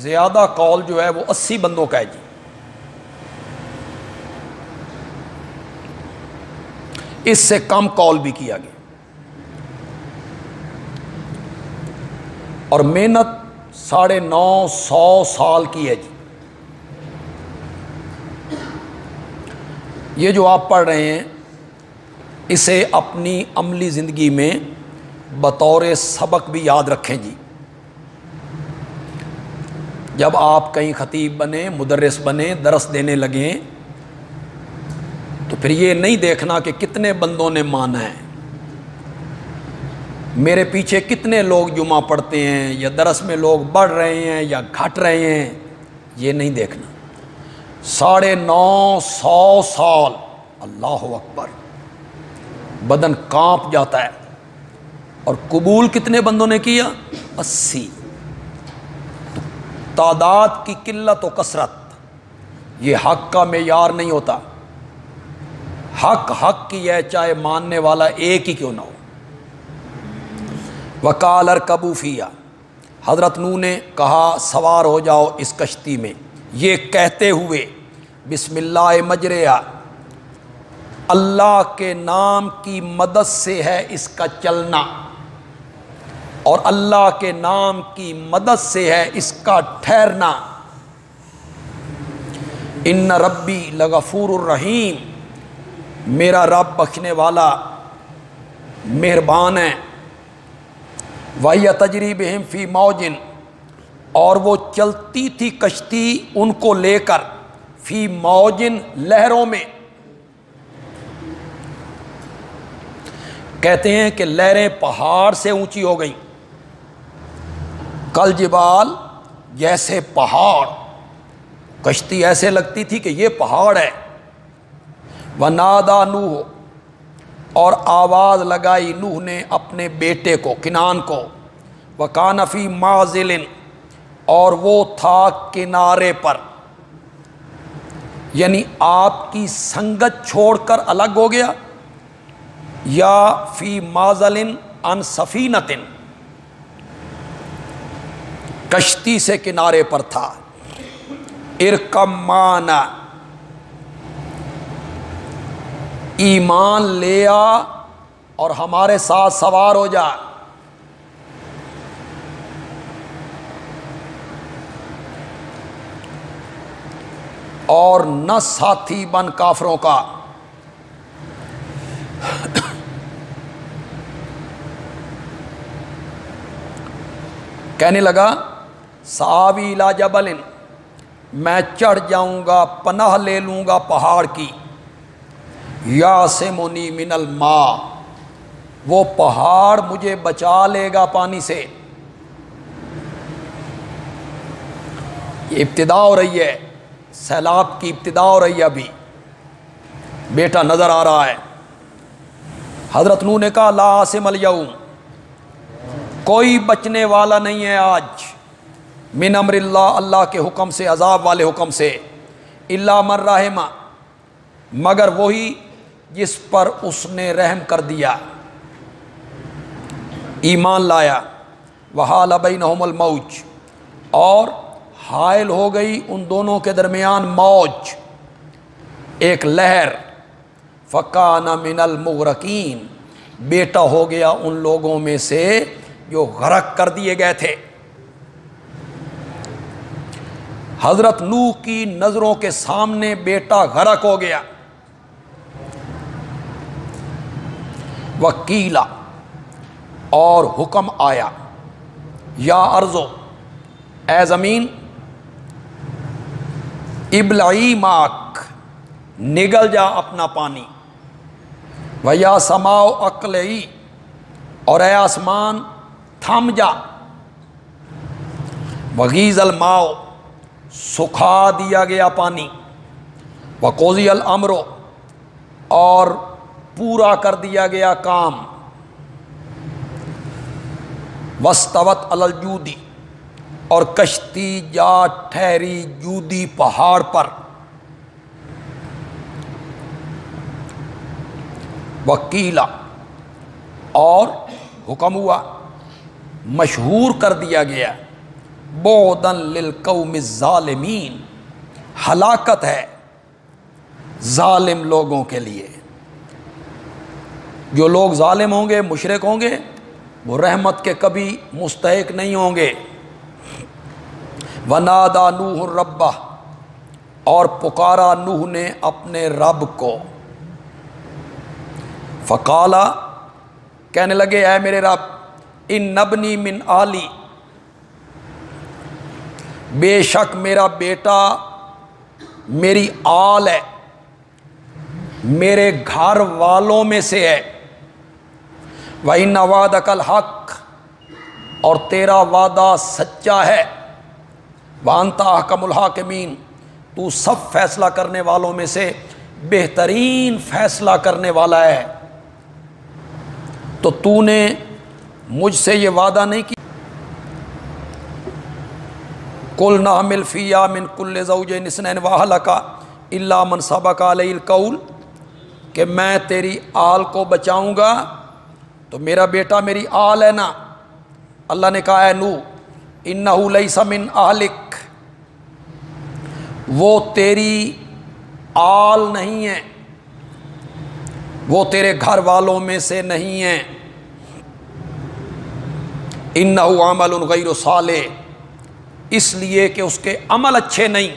زیادہ قول جو ہے وہ 80 بندوں کا ہے جی۔ اس سے کم قول بھی کیا گیا، اور محنت 950 سال کی ہے جی۔ یہ جو آپ پڑھ رہے ہیں اسے اپنی عملی زندگی میں بطور سبق بھی یاد رکھیں جی۔ جب آپ کہیں خطیب بنے، مدرس بنے، درس دینے لگیں تو پھر یہ نہیں دیکھنا کہ کتنے بندوں نے مانا ہے، میرے پیچھے کتنے لوگ جمعہ پڑھتے ہیں، یا درس میں لوگ بڑھ رہے ہیں یا گھٹ رہے ہیں، یہ نہیں دیکھنا۔ 950 سال، اللہ اکبر، بدن کانپ جاتا ہے۔ اور قبول کتنے بندوں نے کیا؟ 80۔ تعداد کی قلت و کثرت یہ حق کا معیار نہیں ہوتا. حق حق کی ہے چاہے ماننے والا ایک ہی کیوں نہ ہو. وقال ارکبوا فیہا، حضرت نوح نے کہا سوار ہو جاؤ اس کشتی میں، یہ کہتے ہوئے بسم اللہ مجریہا، اللہ کے نام کی مدد سے ہے اس کا چلنا، اور اللہ کے نام کی مدد سے ہے اس کا ٹھہرنا. ان ربی لغفور الرحیم، میرا رب بخشنے والا مہربان ہے. وَهِيَ تَجْرِي بِهِمْ فِي مَوْجٍ، اور وہ چلتی تھی کشتی ان کو لے کر فی موجن، لہروں میں. کہتے ہیں کہ لہریں پہاڑ سے اونچی ہو گئیں. کل جبال، جیسے پہاڑ، کشتی ایسے لگتی تھی کہ یہ پہاڑ ہے. وَنَادَى نوح، اور آواز لگائی نوح نے اپنے بیٹے کو کنعان کو. وَكَانَ فِي مَعْزِلٍ، اور وہ تھا کنارے پر، یعنی آپ کی سنگت چھوڑ کر الگ ہو گیا، یا فی معزل عن سفینۃ، کشتی سے کنارے پر تھا. ارکب معنا، ایمان لے آ اور ہمارے ساتھ سوار ہو جا. اور نہ ساتھی بن کافروں کا. کہنے لگا سآوی الی جبل، میں چڑھ جاؤں گا، پناہ لے لوں گا پہاڑ کی. یعصمنی من الماء، وہ پہاڑ مجھے بچا لے گا پانی سے. یہ ابتدا ہو رہی ہے، سیلاب کی ابتدا ہو رہی ہے. ابھی بیٹا نظر آ رہا ہے. حضرت نوح نے کہا لا عاصم الیوم، کوئی بچنے والا نہیں ہے آج، من امر اللہ، اللہ کے حکم سے، عذاب والے حکم سے، الا من رحمہ، مگر وہی جس پر اس نے رحم کر دیا، ایمان لایا. وحال بینہم الموج، اور حائل ہو گئی ان دونوں کے درمیان موج، ایک لہر. فکان من المغرقین، بیٹا ہو گیا ان لوگوں میں سے جو غرق کر دیے گئے تھے. حضرت نوح کی نظروں کے سامنے بیٹا غرق ہو گیا. وکیلا، اور حکم آیا، یا ارضو، اے زمین، ابلعی ماک، نگل جا اپنا پانی. ویا سماؤ اقلعی، اور اے آسمان تھم جا. وغیظ الماء، سکھا دیا گیا پانی. وقضی الامر، اور پورا کر دیا گیا کام. واستوت علی الجودی، اور کشتی جا ٹھہری جودی پہاڑ پر. وکیلا، اور حکم ہوا، مشہور کر دیا گیا، بعداً للقوم الظالمین، ہلاکت ہے ظالم لوگوں کے لیے. جو لوگ ظالم ہوں گے، مشرک ہوں گے، وہ رحمت کے کبھی مستحق نہیں ہوں گے. ونادى نوح ربہ، اور پکارا نوح نے اپنے رب کو. فقالا، کہنے لگے اے میرے رب، ان ابنی من آلی، بے شک میرا بیٹا میری آل ہے، میرے گھر والوں میں سے ہے. وَإِنَّ وَعْدَكَ الْحَقُّ، اور تیرا وعدہ سچا ہے. وَأَنْتَ أَحْكَمُ الْحَاكِمِينَ، تو سب فیصلہ کرنے والوں میں سے بہترین فیصلہ کرنے والا ہے. تو نے مجھ سے یہ وعدہ نہیں کیا قُلْنَا احْمِلْ فِيهَا مِنْ كُلِّ زَوْجَيْنِ اثْنَيْنِ وَأَهْلَكَ إِلَّا مَنْ سَبَقَ عَلَيْهِ الْقَوْلُ کہ میں تیری آل کو بچاؤں گا، تو میرا بیٹا میری آل ہے نا۔ اللہ نے کہا ہے نوح اِنَّهُ لَيْسَ مِنْ أَهْلِكَ، وہ تیری آل نہیں ہے، وہ تیرے گھر والوں میں سے نہیں ہیں۔ اِنَّهُ عَمَلٌ غَيْرُ صَالِحٍ، اس لیے کہ اس کے عمل اچھے نہیں،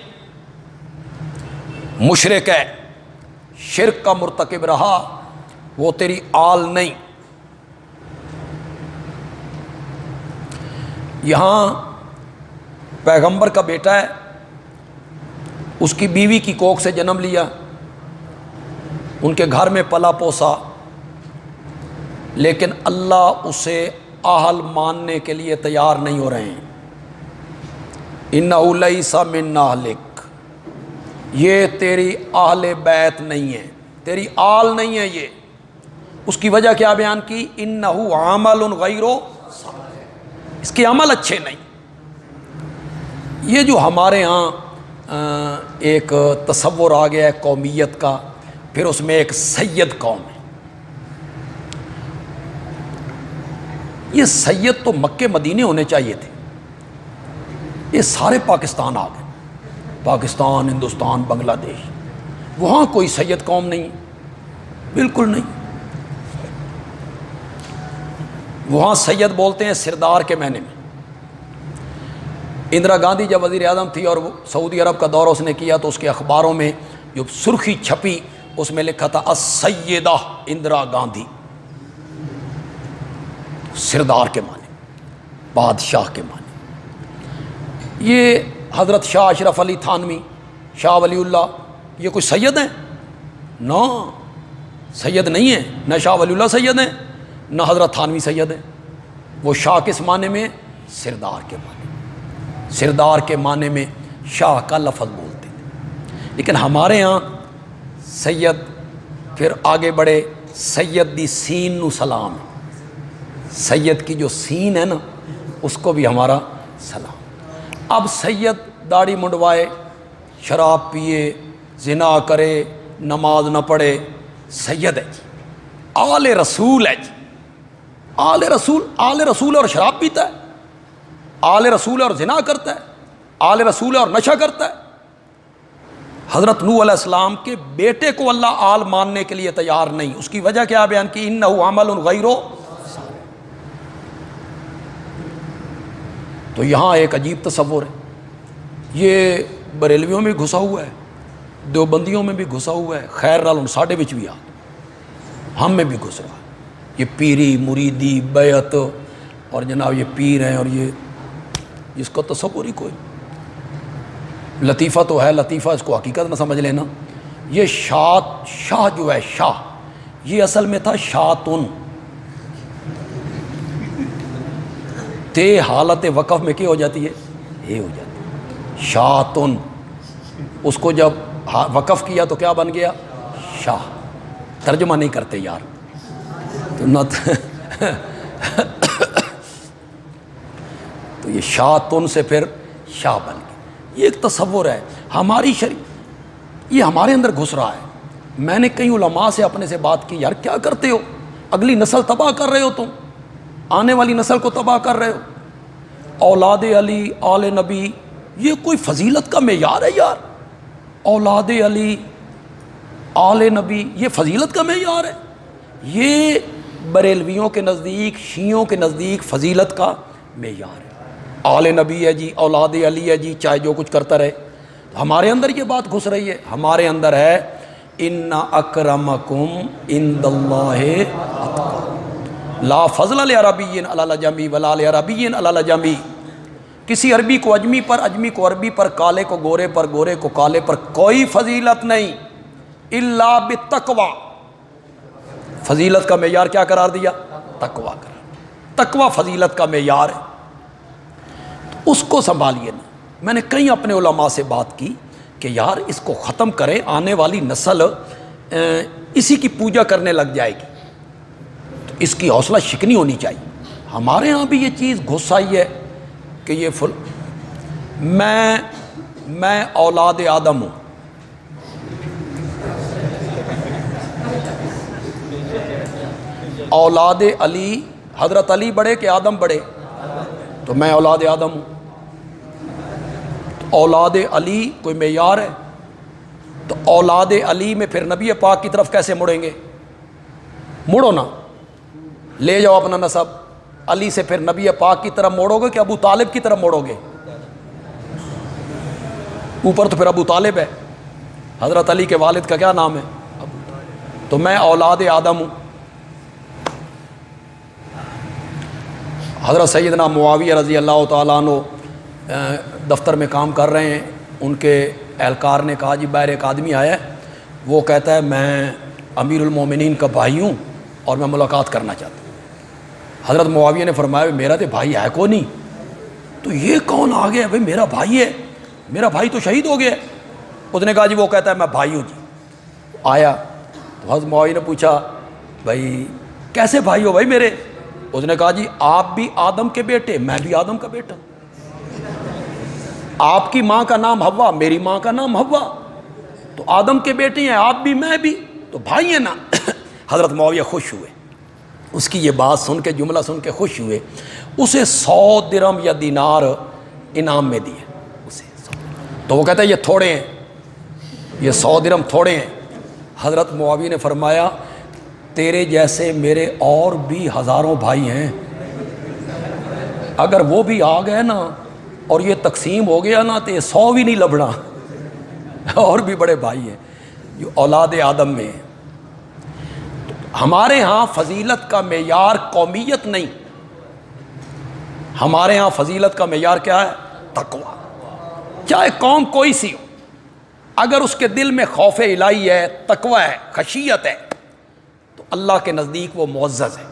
مشرک ہے، شرک کا مرتکب رہا، وہ تیری آل نہیں۔ یہاں پیغمبر کا بیٹا ہے، اس کی بیوی کی کوکھ سے جنم لیا، ان کے گھر میں پلا پوسا، لیکن اللہ اسے اہل ماننے کے لیے تیار نہیں ہو رہے ہیں۔ اِنَّهُ لَيْسَ مِنْ أَهْلِكَ، یہ تیری اہل بیت نہیں ہے، تیری آل نہیں ہے یہ۔ اس کی وجہ کیا بیان کی؟ اِنَّهُ عَمَلٌ غَيْرُ صَالِحٍ، اس کے عمل اچھے نہیں۔ یہ جو ہمارے ہاں ایک تصور آ گیا ہے قومیت کا، پھر اس میں ایک سید قوم ہے۔ یہ سید تو مکے مدینے ہونے چاہیے تھے، یہ سارے پاکستان آ گئے، پاکستان، ہندوستان، بنگلہ دیش، وہاں کوئی سید قوم نہیں، بالکل نہیں۔ وہاں سید بولتے ہیں سردار کے معنی میں۔ اندرا گاندھی جب وزیر اعظم تھی اور سعودی عرب کا دورہ اس نے کیا، تو اس کے اخباروں میں جو سرخی چھپی اس میں لکھا تھا السیدہ اندرا گاندھی، سردار کے معنی، بادشاہ کے معنی۔ یہ حضرت شاہ اشرف علی تھانوی، شاہ ولی اللہ، یہ کوئی سید ہیں؟ نہ، سید نہیں ہیں، نہ شاہ ولی اللہ سید ہیں، نہ حضرت تھانوی سید ہیں۔ وہ شاہ کس معنی میں؟ سردار کے معنی، سردار کے معنی میں شاہ کا لفظ بولتے تھے۔ لیکن ہمارے ہاں سید، پھر آگے بڑھے، سید دی سین نو سلام ہے، سید کی جو سین ہے نا اس کو بھی ہمارا سلام۔ اب سید داڑھی منڈوائے، شراب پیے، زنا کرے، نماز نہ پڑھے، سید ہے جی، آل رسول ہے جی، آل رسول، آل رسول اور شراب پیتا ہے، آل رسول اور زنا کرتا ہے، آل رسول اور نشہ کرتا ہے۔ حضرت نوح علیہ السلام کے بیٹے کو اللہ آل ماننے کے لیے تیار نہیں، اس کی وجہ کیا بیان کی؟ اِنَّهُ عَمَلٌ غَيْرُ صَالِحٍ۔ تو یہاں ایک عجیب تصور ہے، یہ بریلویوں میں گھسا ہوا ہے، دیوبندیوں میں بھی گھسا ہوا ہے، خیر نال ان ساڈے وچ بھی آ، ہم میں بھی گھس رہا ہے یہ پیری، مریدی، بیعت، اور جناب یہ پیر ہیں، اور یہ جس کو تصور ہی کوئی۔ لطیفہ تو ہے، لطیفہ اس کو حقیقت نہ سمجھ لینا۔ یہ شاہ جو ہے، شاہ، یہ اصل میں تھا شاتن، تے حالت وقف میں کیا ہو جاتی ہے؟ یہ ہو جاتی ہے شاتن۔ اس کو جب وقف کیا تو کیا بن گیا؟ شاہ۔ ترجمہ نہیں کرتے یار تو نہ تو یہ شاتن سے پھر شاہ بن گیا۔ یہ ایک تصور ہے ہماری یہ ہمارے اندر گھس رہا ہے۔ میں نے کئی علماء سے اپنے سے بات کی، یار کیا کرتے ہو؟ اگلی نسل تباہ کر رہے ہو، تم آنے والی نسل کو تباہ کر رہے ہو۔ اولاد علی، آل نبی، یہ کوئی فضیلت کا معیار ہے یار؟ اولاد علی، آل نبی، یہ فضیلت کا معیار ہے؟ یہ بریلویوں کے نزدیک، شیعوں کے نزدیک فضیلت کا معیار ہے۔ آل نبی ہے جی، اولاد علی ہے جی، چاہے جو کچھ کرتا رہے۔ ہمارے اندر یہ بات گھس رہی ہے، ہمارے اندر ہے ان اکرمکم عند اللہ لا فضل لعربی علی العجمی ولا لعربی علی العجمی۔ کسی عربی کو اجمی پر، اجمی کو عربی پر، کالے کو گورے پر، گورے کو کالے پر کوئی فضیلت نہیں الا بالتقوی۔ فضیلت کا معیار کیا قرار دیا؟ تقوی قرار۔ تقوی فضیلت کا معیار ہے، اس کو سنبھالیے نا۔ میں نے کئی اپنے علماء سے بات کی کہ یار اس کو ختم کریں، آنے والی نسل اسی کی پوجا کرنے لگ جائے گی، تو اس کی حوصلہ شکنی ہونی چاہیے۔ ہمارے ہاں بھی یہ چیز گھس آئی ہے کہ یہ میں اولاد آدم ہوں. اولاد علی، حضرت علی بڑے کہ آدم بڑے؟ تو میں اولاد آدم ہوں. تو اولاد علی کوئی معیار ہے؟ تو اولاد علی میں پھر نبی پاک کی طرف کیسے مڑیں گے؟ مڑو نا، لے جاؤ اپنا نسب. علی سے پھر نبی پاک کی طرف موڑو گے کہ ابو طالب کی طرف موڑو گے؟ اوپر تو پھر ابو طالب ہے. حضرت علی کے والد کا کیا نام ہے؟ ابو طالب. تو میں اولاد آدم ہوں. حضرت سیدنا معاویہ رضی اللہ تعالیٰ عنہ دفتر میں کام کر رہے ہیں. ان کے اہلکار نے کہا جی باہر ایک آدمی آیا ہے، وہ کہتا ہے میں امیر المومنین کا بھائی ہوں اور میں ملاقات کرنا چاہتا ہوں. حضرت معاویہ نے فرمایا میرا تو بھائی ہے کو نہیں. تو یہ کون آ گیا؟ بھائی میرا بھائی ہے، میرا بھائی تو شہید ہو گیا. اس نے کہا جی وہ کہتا ہے میں بھائی ہوں جی. آیا تو حضرت معاویہ نے پوچھا بھائی کیسے بھائی ہو بھائی میرے؟ اس نے کہا جی آپ بھی آدم کے بیٹے، میں بھی آدم کا بیٹا. آپ کی ماں کا نام حوا، میری ماں کا نام حوا، تو آدم کے بیٹے ہیں آپ بھی میں بھی، تو بھائی ہیں نا. حضرت معاویہ خوش ہوئے، اس کی یہ بات سن کے، جملہ سن کے خوش ہوئے. اسے 100 درہم یا دینار انعام میں دیے اسے. تو وہ کہتا ہے یہ تھوڑے ہیں، یہ 100 درہم تھوڑے ہیں. حضرت معاویہ نے فرمایا تیرے جیسے میرے اور بھی ہزاروں بھائی ہیں، اگر وہ بھی آ گئے نا اور یہ تقسیم ہو گیا نا تو یہ 100 بھی نہیں لبڑا. اور بھی بڑے بھائی ہیں جو اولاد آدم میں ہیں. ہمارے ہاں فضیلت کا معیار قومیت نہیں، ہمارے ہاں فضیلت کا معیار کیا ہے؟ تقویٰ. چاہے قوم کوئی سی ہو، اگر اس کے دل میں خوف الہی ہے، تقویٰ ہے، خشیت ہے، تو اللہ کے نزدیک وہ معزز ہے.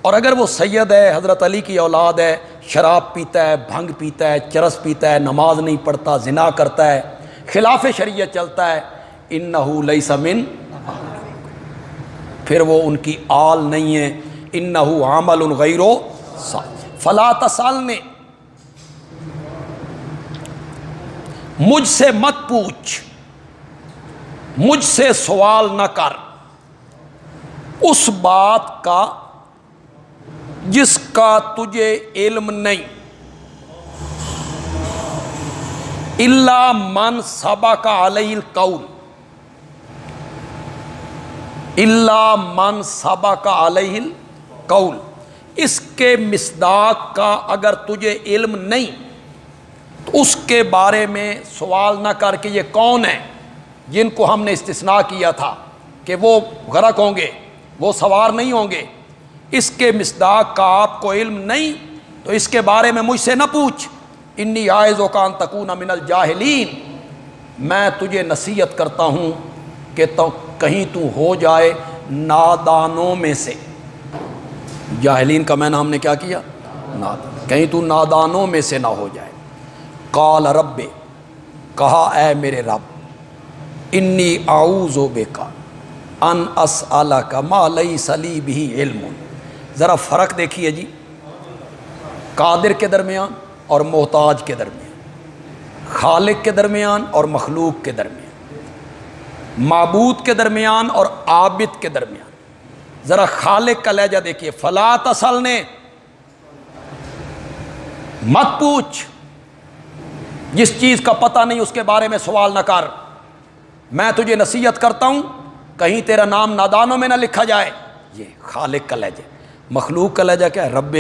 اور اگر وہ سید ہے، حضرت علی کی اولاد ہے، شراب پیتا ہے، بھنگ پیتا ہے، چرس پیتا ہے، نماز نہیں پڑھتا، زنا کرتا ہے، خلاف شریعت چلتا ہے، انہو لیس من، پھر وہ ان کی آل نہیں ہے. انہو عمل غیر صالح فلا تسألنی، مجھ سے مت پوچھ، مجھ سے سوال نہ کر اس بات کا جس کا تجھے علم نہیں. الا من سبق علیہ القول، الا من سبق علیہ القول، اس کے مصداق کا اگر تجھے علم نہیں تو اس کے بارے میں سوال نہ کر کہ یہ کون ہے جن کو ہم نے استثناء کیا تھا کہ وہ غرق ہوں گے، وہ سوار نہیں ہوں گے. اس کے مصداق کا آپ کو علم نہیں تو اس کے بارے میں مجھ سے نہ پوچھ. انی اعظک ان تکون من الجاہلین، میں تجھے نصیحت کرتا ہوں کہ تو کہیں تو ہو جائے نادانوں میں سے. جاہلین کا میں نے ہم نے کیا کیا؟ نادان، کہیں تو نادانوں میں سے نہ ہو جائے. قال رب، کہا اے میرے رب، انی اعوذ بک ان اسألک ما لیس لی بہ علم. ذرا فرق دیکھیے جی، قادر کے درمیان اور محتاج کے درمیان، خالق کے درمیان اور مخلوق کے درمیان، معبود کے درمیان اور عابد کے درمیان. ذرا خالق کا لہجہ دیکھیے، فلا تسألنی، مت پوچھ، جس چیز کا پتہ نہیں اس کے بارے میں سوال نہ کر. میں تجھے نصیحت کرتا ہوں کہیں تیرا نام نادانوں میں نہ لکھا جائے. یہ خالق کا لہجہ. مخلوق کا لہجہ کیا ہے؟ رب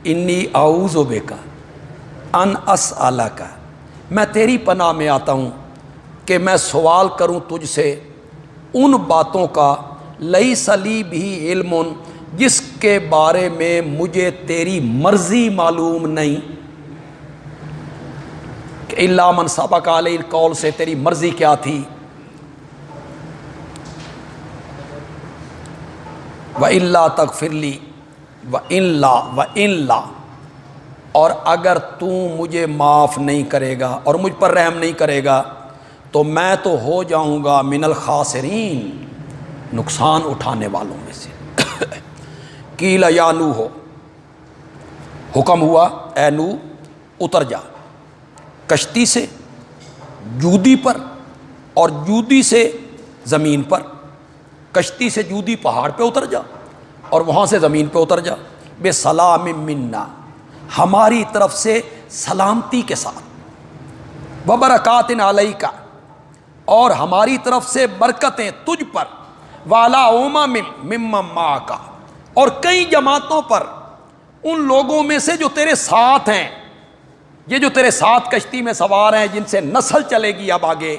انی اعوذ بک ان اسألک، میں تیری پناہ میں آتا ہوں کہ میں سوال کروں تجھ سے ان باتوں کا لیس لی بہ علم، جس کے بارے میں مجھے تیری مرضی معلوم نہیں. کہ الا من سبق علیہ القول سے تیری مرضی کیا تھی. وَإِلَّا تَغْفِرْ لِي وَإِلَّا، اور اگر تو مجھے معاف نہیں کرے گا اور مجھ پر رحم نہیں کرے گا تو میں تو ہو جاؤں گا من الخاسرین، نقصان اٹھانے والوں میں سے. قیل یا نوح، حکم ہوا اے نوح اتر جا. کشتی سے جودی پر اور جودی سے زمین پر، کشتی سے جودی پہاڑ پہ اتر جا اور وہاں سے زمین پہ اتر جا، بے سلام منا، ہماری طرف سے سلامتی کے ساتھ، وبرکات علیک، اور ہماری طرف سے برکتیں تجھ پر، والا امم ممن معک، اور کئی جماعتوں پر ان لوگوں میں سے جو تیرے ساتھ ہیں، یہ جو تیرے ساتھ کشتی میں سوار ہیں جن سے نسل چلے گی اب آگے،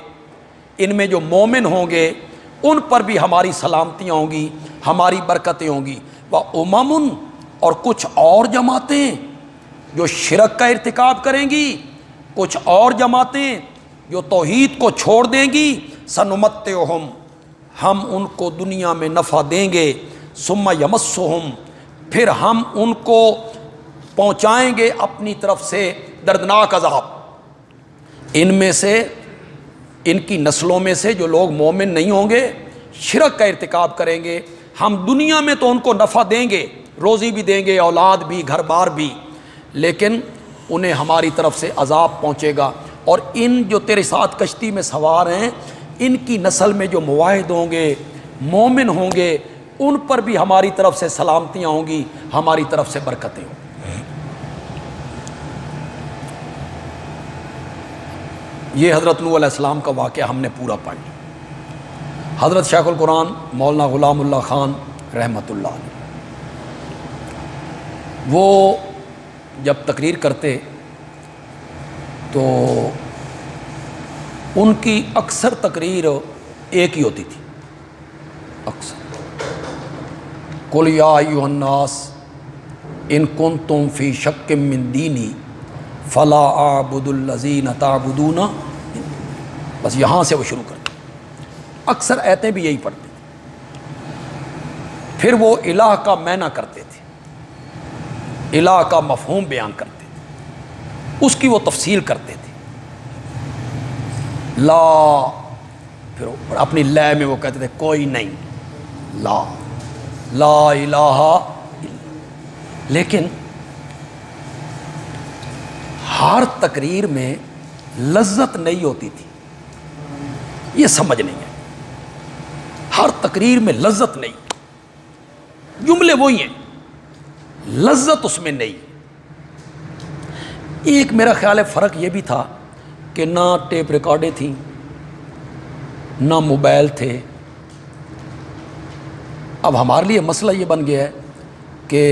ان میں جو مومن ہوں گے ان پر بھی ہماری سلامتیاں ہوں گی، ہماری برکتیں ہوں گی، وَأُمَمٌ، اور کچھ اور جماعتیں جو شرک کا ارتکاب کریں گی، کچھ اور جماعتیں جو توحید کو چھوڑ دیں گی، سَنُمَتِّعُهُمْ، ہم ان کو دنیا میں نفع دیں گے، ثُمَّ يَمَسُّهُمْ، پھر ہم ان کو پہنچائیں گے اپنی طرف سے دردناک عذاب۔ ان میں سے، ان کی نسلوں میں سے جو لوگ مومن نہیں ہوں گے، شرک کا ارتکاب کریں گے، ہم دنیا میں تو ان کو نفع دیں گے، روزی بھی دیں گے، اولاد بھی، گھر بار بھی، لیکن انہیں ہماری طرف سے عذاب پہنچے گا۔ اور ان جو تیرے ساتھ کشتی میں سوار ہیں، ان کی نسل میں جو مواحد ہوں گے، مومن ہوں گے، ان پر بھی ہماری طرف سے سلامتیاں ہوں گی، ہماری طرف سے برکتیں ہوں گی۔ یہ حضرت نوح علیہ السلام کا واقعہ ہم نے پورا پڑھ لیا۔ حضرت شیخ القرآن مولانا غلام اللہ خان رحمۃ اللہ علیہ، وہ جب تقریر کرتے تو ان کی اکثر تقریر ایک ہی ہوتی تھی، اکثر، قل یا ایھا الناس ان کنتم فی شک من دینی فلا اعبد الذین تعبدون، بس یہاں سے وہ شروع کرتے، اکثر آیتیں بھی یہی پڑھتے تھے۔ پھر وہ الہ کا معنی کرتے تھے، الہ کا مفہوم بیان کرتے تھے، اس کی وہ تفصیل کرتے تھے۔ لا، پھر اپنی لا میں وہ کہتے تھے کوئی نہیں، لا لا الہ الا، لیکن ہر تقریر میں لذت نہیں ہوتی تھی، یہ سمجھ نہیں ہے، ہر تقریر میں لذت نہیں، جملے وہی ہیں، لذت اس میں نہیں۔ ایک میرا خیال ہے فرق یہ بھی تھا کہ نہ ٹیپ ریکارڈیں تھیں، نہ موبائل تھے۔ اب ہمارے لیے مسئلہ یہ بن گیا ہے کہ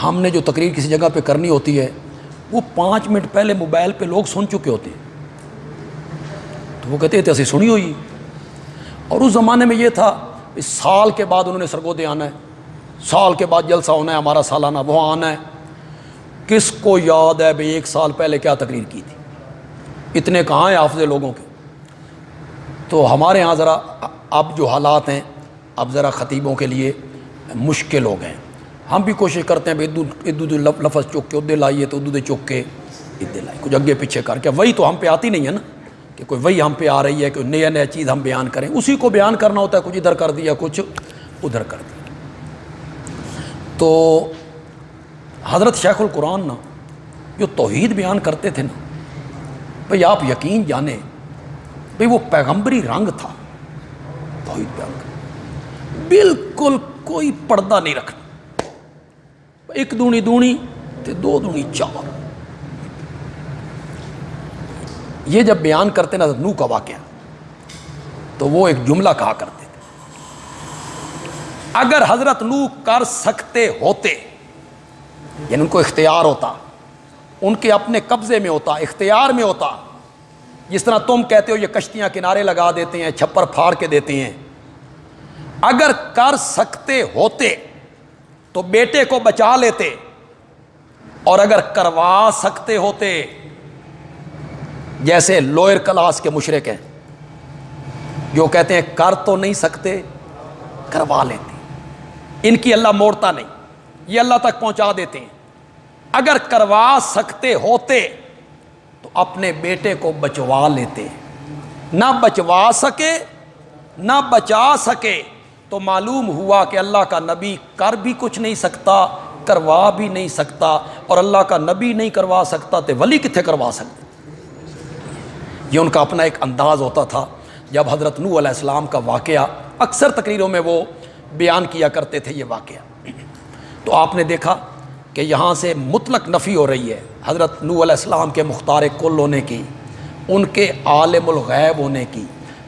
ہم نے جو تقریر کسی جگہ پہ کرنی ہوتی ہے، وہ 5 منٹ پہلے موبائل پہ لوگ سن چکے ہوتے ہیں، تو وہ کہتے تھے اسی سنی ہوئی۔ اور اس زمانے میں یہ تھا اس سال کے بعد انہوں نے سرگودے آنا ہے، سال کے بعد جلسہ ہونا ہے ہمارا سالانہ، وہاں آنا ہے۔ کس کو یاد ہے بھئی 1 سال پہلے کیا تقریر کی تھی؟ اتنے کہاں ہیں حافظ لوگوں کے۔ تو ہمارے ہاں ذرا اب جو حالات ہیں، اب ذرا خطیبوں کے لیے مشکل ہو گئے۔ ہم بھی کوشش کرتے ہیں ادو لفظ چک کے ادے لائیے تو ادو چک کے ادے لائیے، کچھ اگے پیچھے کر کے، وہی تو ہم پہ آتی نہیں ہے نا، کہ کوئی وہی ہم پہ آ رہی ہے کہ نیا چیز ہم بیان کریں، اسی کو بیان کرنا ہوتا ہے، کچھ ادھر کر دیا کچھ ادھر کر دیا۔ تو حضرت شیخ القرآن نا جو توحید بیان کرتے تھے نا، بھئی آپ یقین جانیں بھئی وہ پیغمبری رنگ تھا توحید بیان کرنا، بالکل کوئی پردہ نہیں رکھنا، 1 دونی دونی تے 2 دونی 4۔ یہ جب بیان کرتے نا نوح کا واقعہ، تو وہ ایک جملہ کہا کرتے تھے، اگر حضرت نوح کر سکتے ہوتے، یعنی ان کو اختیار ہوتا، ان کے اپنے قبضے میں ہوتا، اختیار میں ہوتا، جس طرح تم کہتے ہو یہ کشتیاں کنارے لگا دیتے ہیں، چھپر پھاڑ کے دیتے ہیں، اگر کر سکتے ہوتے تو بیٹے کو بچا لیتے، اور اگر کروا سکتے ہوتے، جیسے لوئر کلاس کے مشرک ہیں جو کہتے ہیں کر تو نہیں سکتے کروا لیتے، ان کی اللہ موڑتا نہیں، یہ اللہ تک پہنچا دیتے ہیں، اگر کروا سکتے ہوتے تو اپنے بیٹے کو بچوا لیتے، نہ بچوا سکے نہ بچا سکے تو معلوم ہوا کہ اللہ کا نبی کر بھی کچھ نہیں سکتا، کروا بھی نہیں سکتا، اور اللہ کا نبی نہیں کروا سکتا تو ولی کتنے کروا سکتے۔ یہ ان کا اپنا ایک انداز ہوتا تھا. جب حضرت نوح علیہ السلام کا واقعہ اکثر تقریروں میں وہ بیان کیا کرتے تھے یہ واقعہ، تو آپ نے دیکھا کہ یہاں سے مطلق نفی ہو رہی ہے حضرت نوح علیہ السلام کے مختار کل ہونے کی، ان کے عالم الغیب ہونے کی.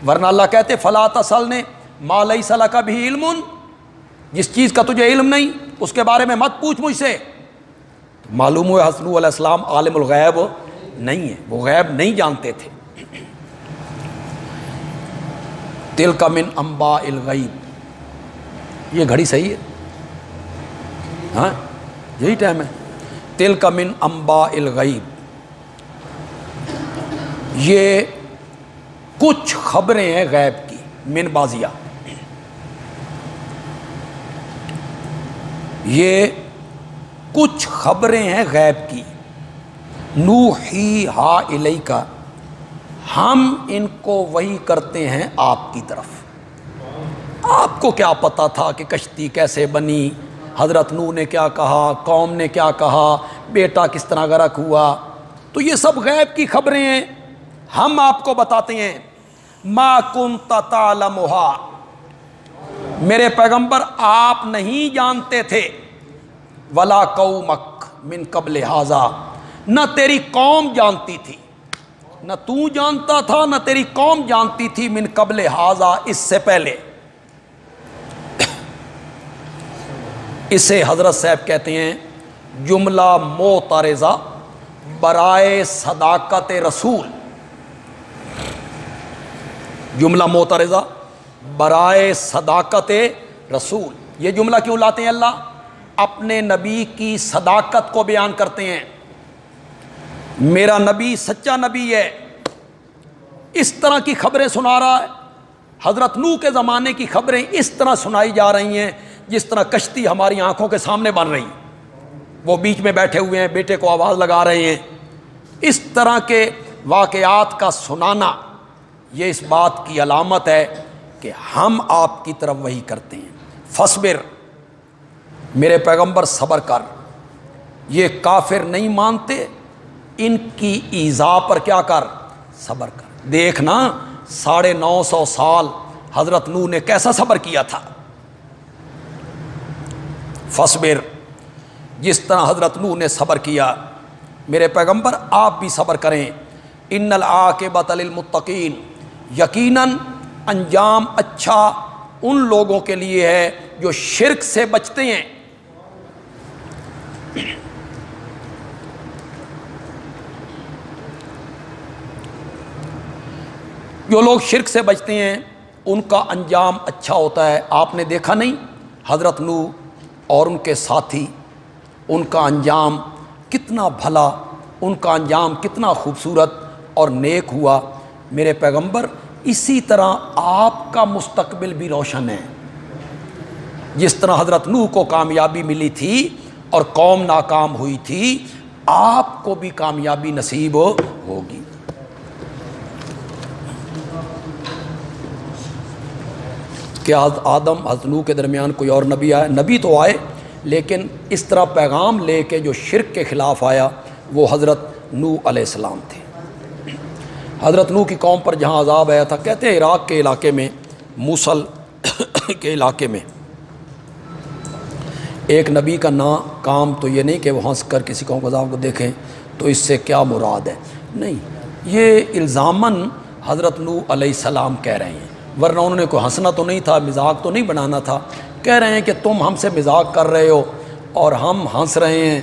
ورنہ اللہ کہتے فلا تسألنی ما لیس لک بہ علم، جس چیز کا تجھے علم نہیں اس کے بارے میں مت پوچھ مجھ سے. معلوم ہوا حضرت نوح علیہ السلام عالم الغیب نہیں ہے، وہ غیب نہیں جانتے تھے. تلک من انباء الغیب، یہ گھڑی صحیح ہے؟ ہاں یہی ٹائم ہے. تلک من انباء الغیب، یہ کچھ خبریں ہیں غیب کی. من بازیہ، یہ کچھ خبریں ہیں غیب کی. نوحیہا الیک، ہم ان کو وحی کرتے ہیں آپ کی طرف. آپ کو کیا پتا تھا کہ کشتی کیسے بنی، حضرت نوح نے کیا کہا، قوم نے کیا کہا، بیٹا کس طرح غرق ہوا؟ تو یہ سب غیب کی خبریں ہیں، ہم آپ کو بتاتے ہیں. ما کنت تعلمھا، میرے پیغمبر آپ نہیں جانتے تھے. ولا قومک من قبل ھذا، نہ تیری قوم جانتی تھی، نہ تو جانتا تھا نہ تیری قوم جانتی تھی. من قبل ھذا، اس سے پہلے. اسے حضرت صاحب کہتے ہیں جملہ معترضہ برائے صداقت رسول. جملہ معترضہ برائے صداقت رسول. یہ جملہ کیوں لاتے ہیں اللہ؟ اپنے نبی کی صداقت کو بیان کرتے ہیں. میرا نبی سچا نبی ہے، اس طرح کی خبریں سنا رہا ہے. حضرت نوح کے زمانے کی خبریں اس طرح سنائی جا رہی ہیں جس طرح کشتی ہماری آنکھوں کے سامنے بن رہی. وہ بیچ میں بیٹھے ہوئے ہیں، بیٹے کو آواز لگا رہے ہیں. اس طرح کے واقعات کا سنانا یہ اس بات کی علامت ہے کہ ہم آپ کی طرف وحی کرتے ہیں. فصبر، میرے پیغمبر صبر کر. یہ کافر نہیں مانتے، ان کی ایذا پر کیا کر؟ صبر کر. دیکھنا 950 سال حضرت نوح نے کیسا صبر کیا تھا. فصبر، جس طرح حضرت نوح نے صبر کیا میرے پیغمبر آپ بھی صبر کریں. ان العاقبۃ للمتقین، یقیناً انجام اچھا ان لوگوں کے لیے ہے جو شرک سے بچتے ہیں. جو لوگ شرک سے بچتے ہیں ان کا انجام اچھا ہوتا ہے. آپ نے دیکھا نہیں حضرت نوح اور ان کے ساتھی، ان کا انجام کتنا بھلا، ان کا انجام کتنا خوبصورت اور نیک ہوا. میرے پیغمبر اسی طرح آپ کا مستقبل بھی روشن ہے. جس طرح حضرت نوح کو کامیابی ملی تھی اور قوم ناکام ہوئی تھی، آپ کو بھی کامیابی نصیب ہوگی. کیا آدم حضرت نوح کے درمیان کوئی اور نبی آیا؟ نبی تو آئے، لیکن اس طرح پیغام لے کے جو شرک کے خلاف آیا وہ حضرت نوح علیہ السلام تھے. حضرت نوح کی قوم پر جہاں عذاب آیا تھا، کہتے ہیں عراق کے علاقے میں، موصل کے علاقے میں ایک نبی کا کام تو یہ نہیں کہ وہ ہنس کر کسی قوم کے عذاب کو دیکھیں تو اس سے کیا مراد ہے، نہیں، یہ الزاماً حضرت نوح علیہ السلام کہہ رہے ہیں. ورنہ انہوں نے کوئی ہنسنا تو نہیں تھا، مذاق تو نہیں بنانا تھا. کہہ رہے ہیں کہ تم ہم سے مذاق کر رہے ہو اور ہم ہنس رہے ہیں،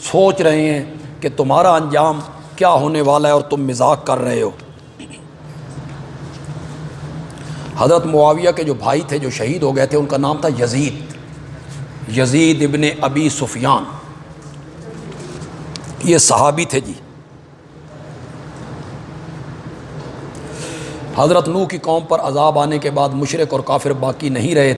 سوچ رہے ہیں کہ تمہارا انجام کیا ہونے والا ہے اور تم مذاق کر رہے ہو. حضرت معاویہ کے جو بھائی تھے جو شہید ہو گئے تھے، ان کا نام تھا یزید ابن ابی سفیان. یہ صحابی تھے جی. حضرت نوح کی قوم پر عذاب آنے کے بعد مشرک اور کافر باقی نہیں رہے.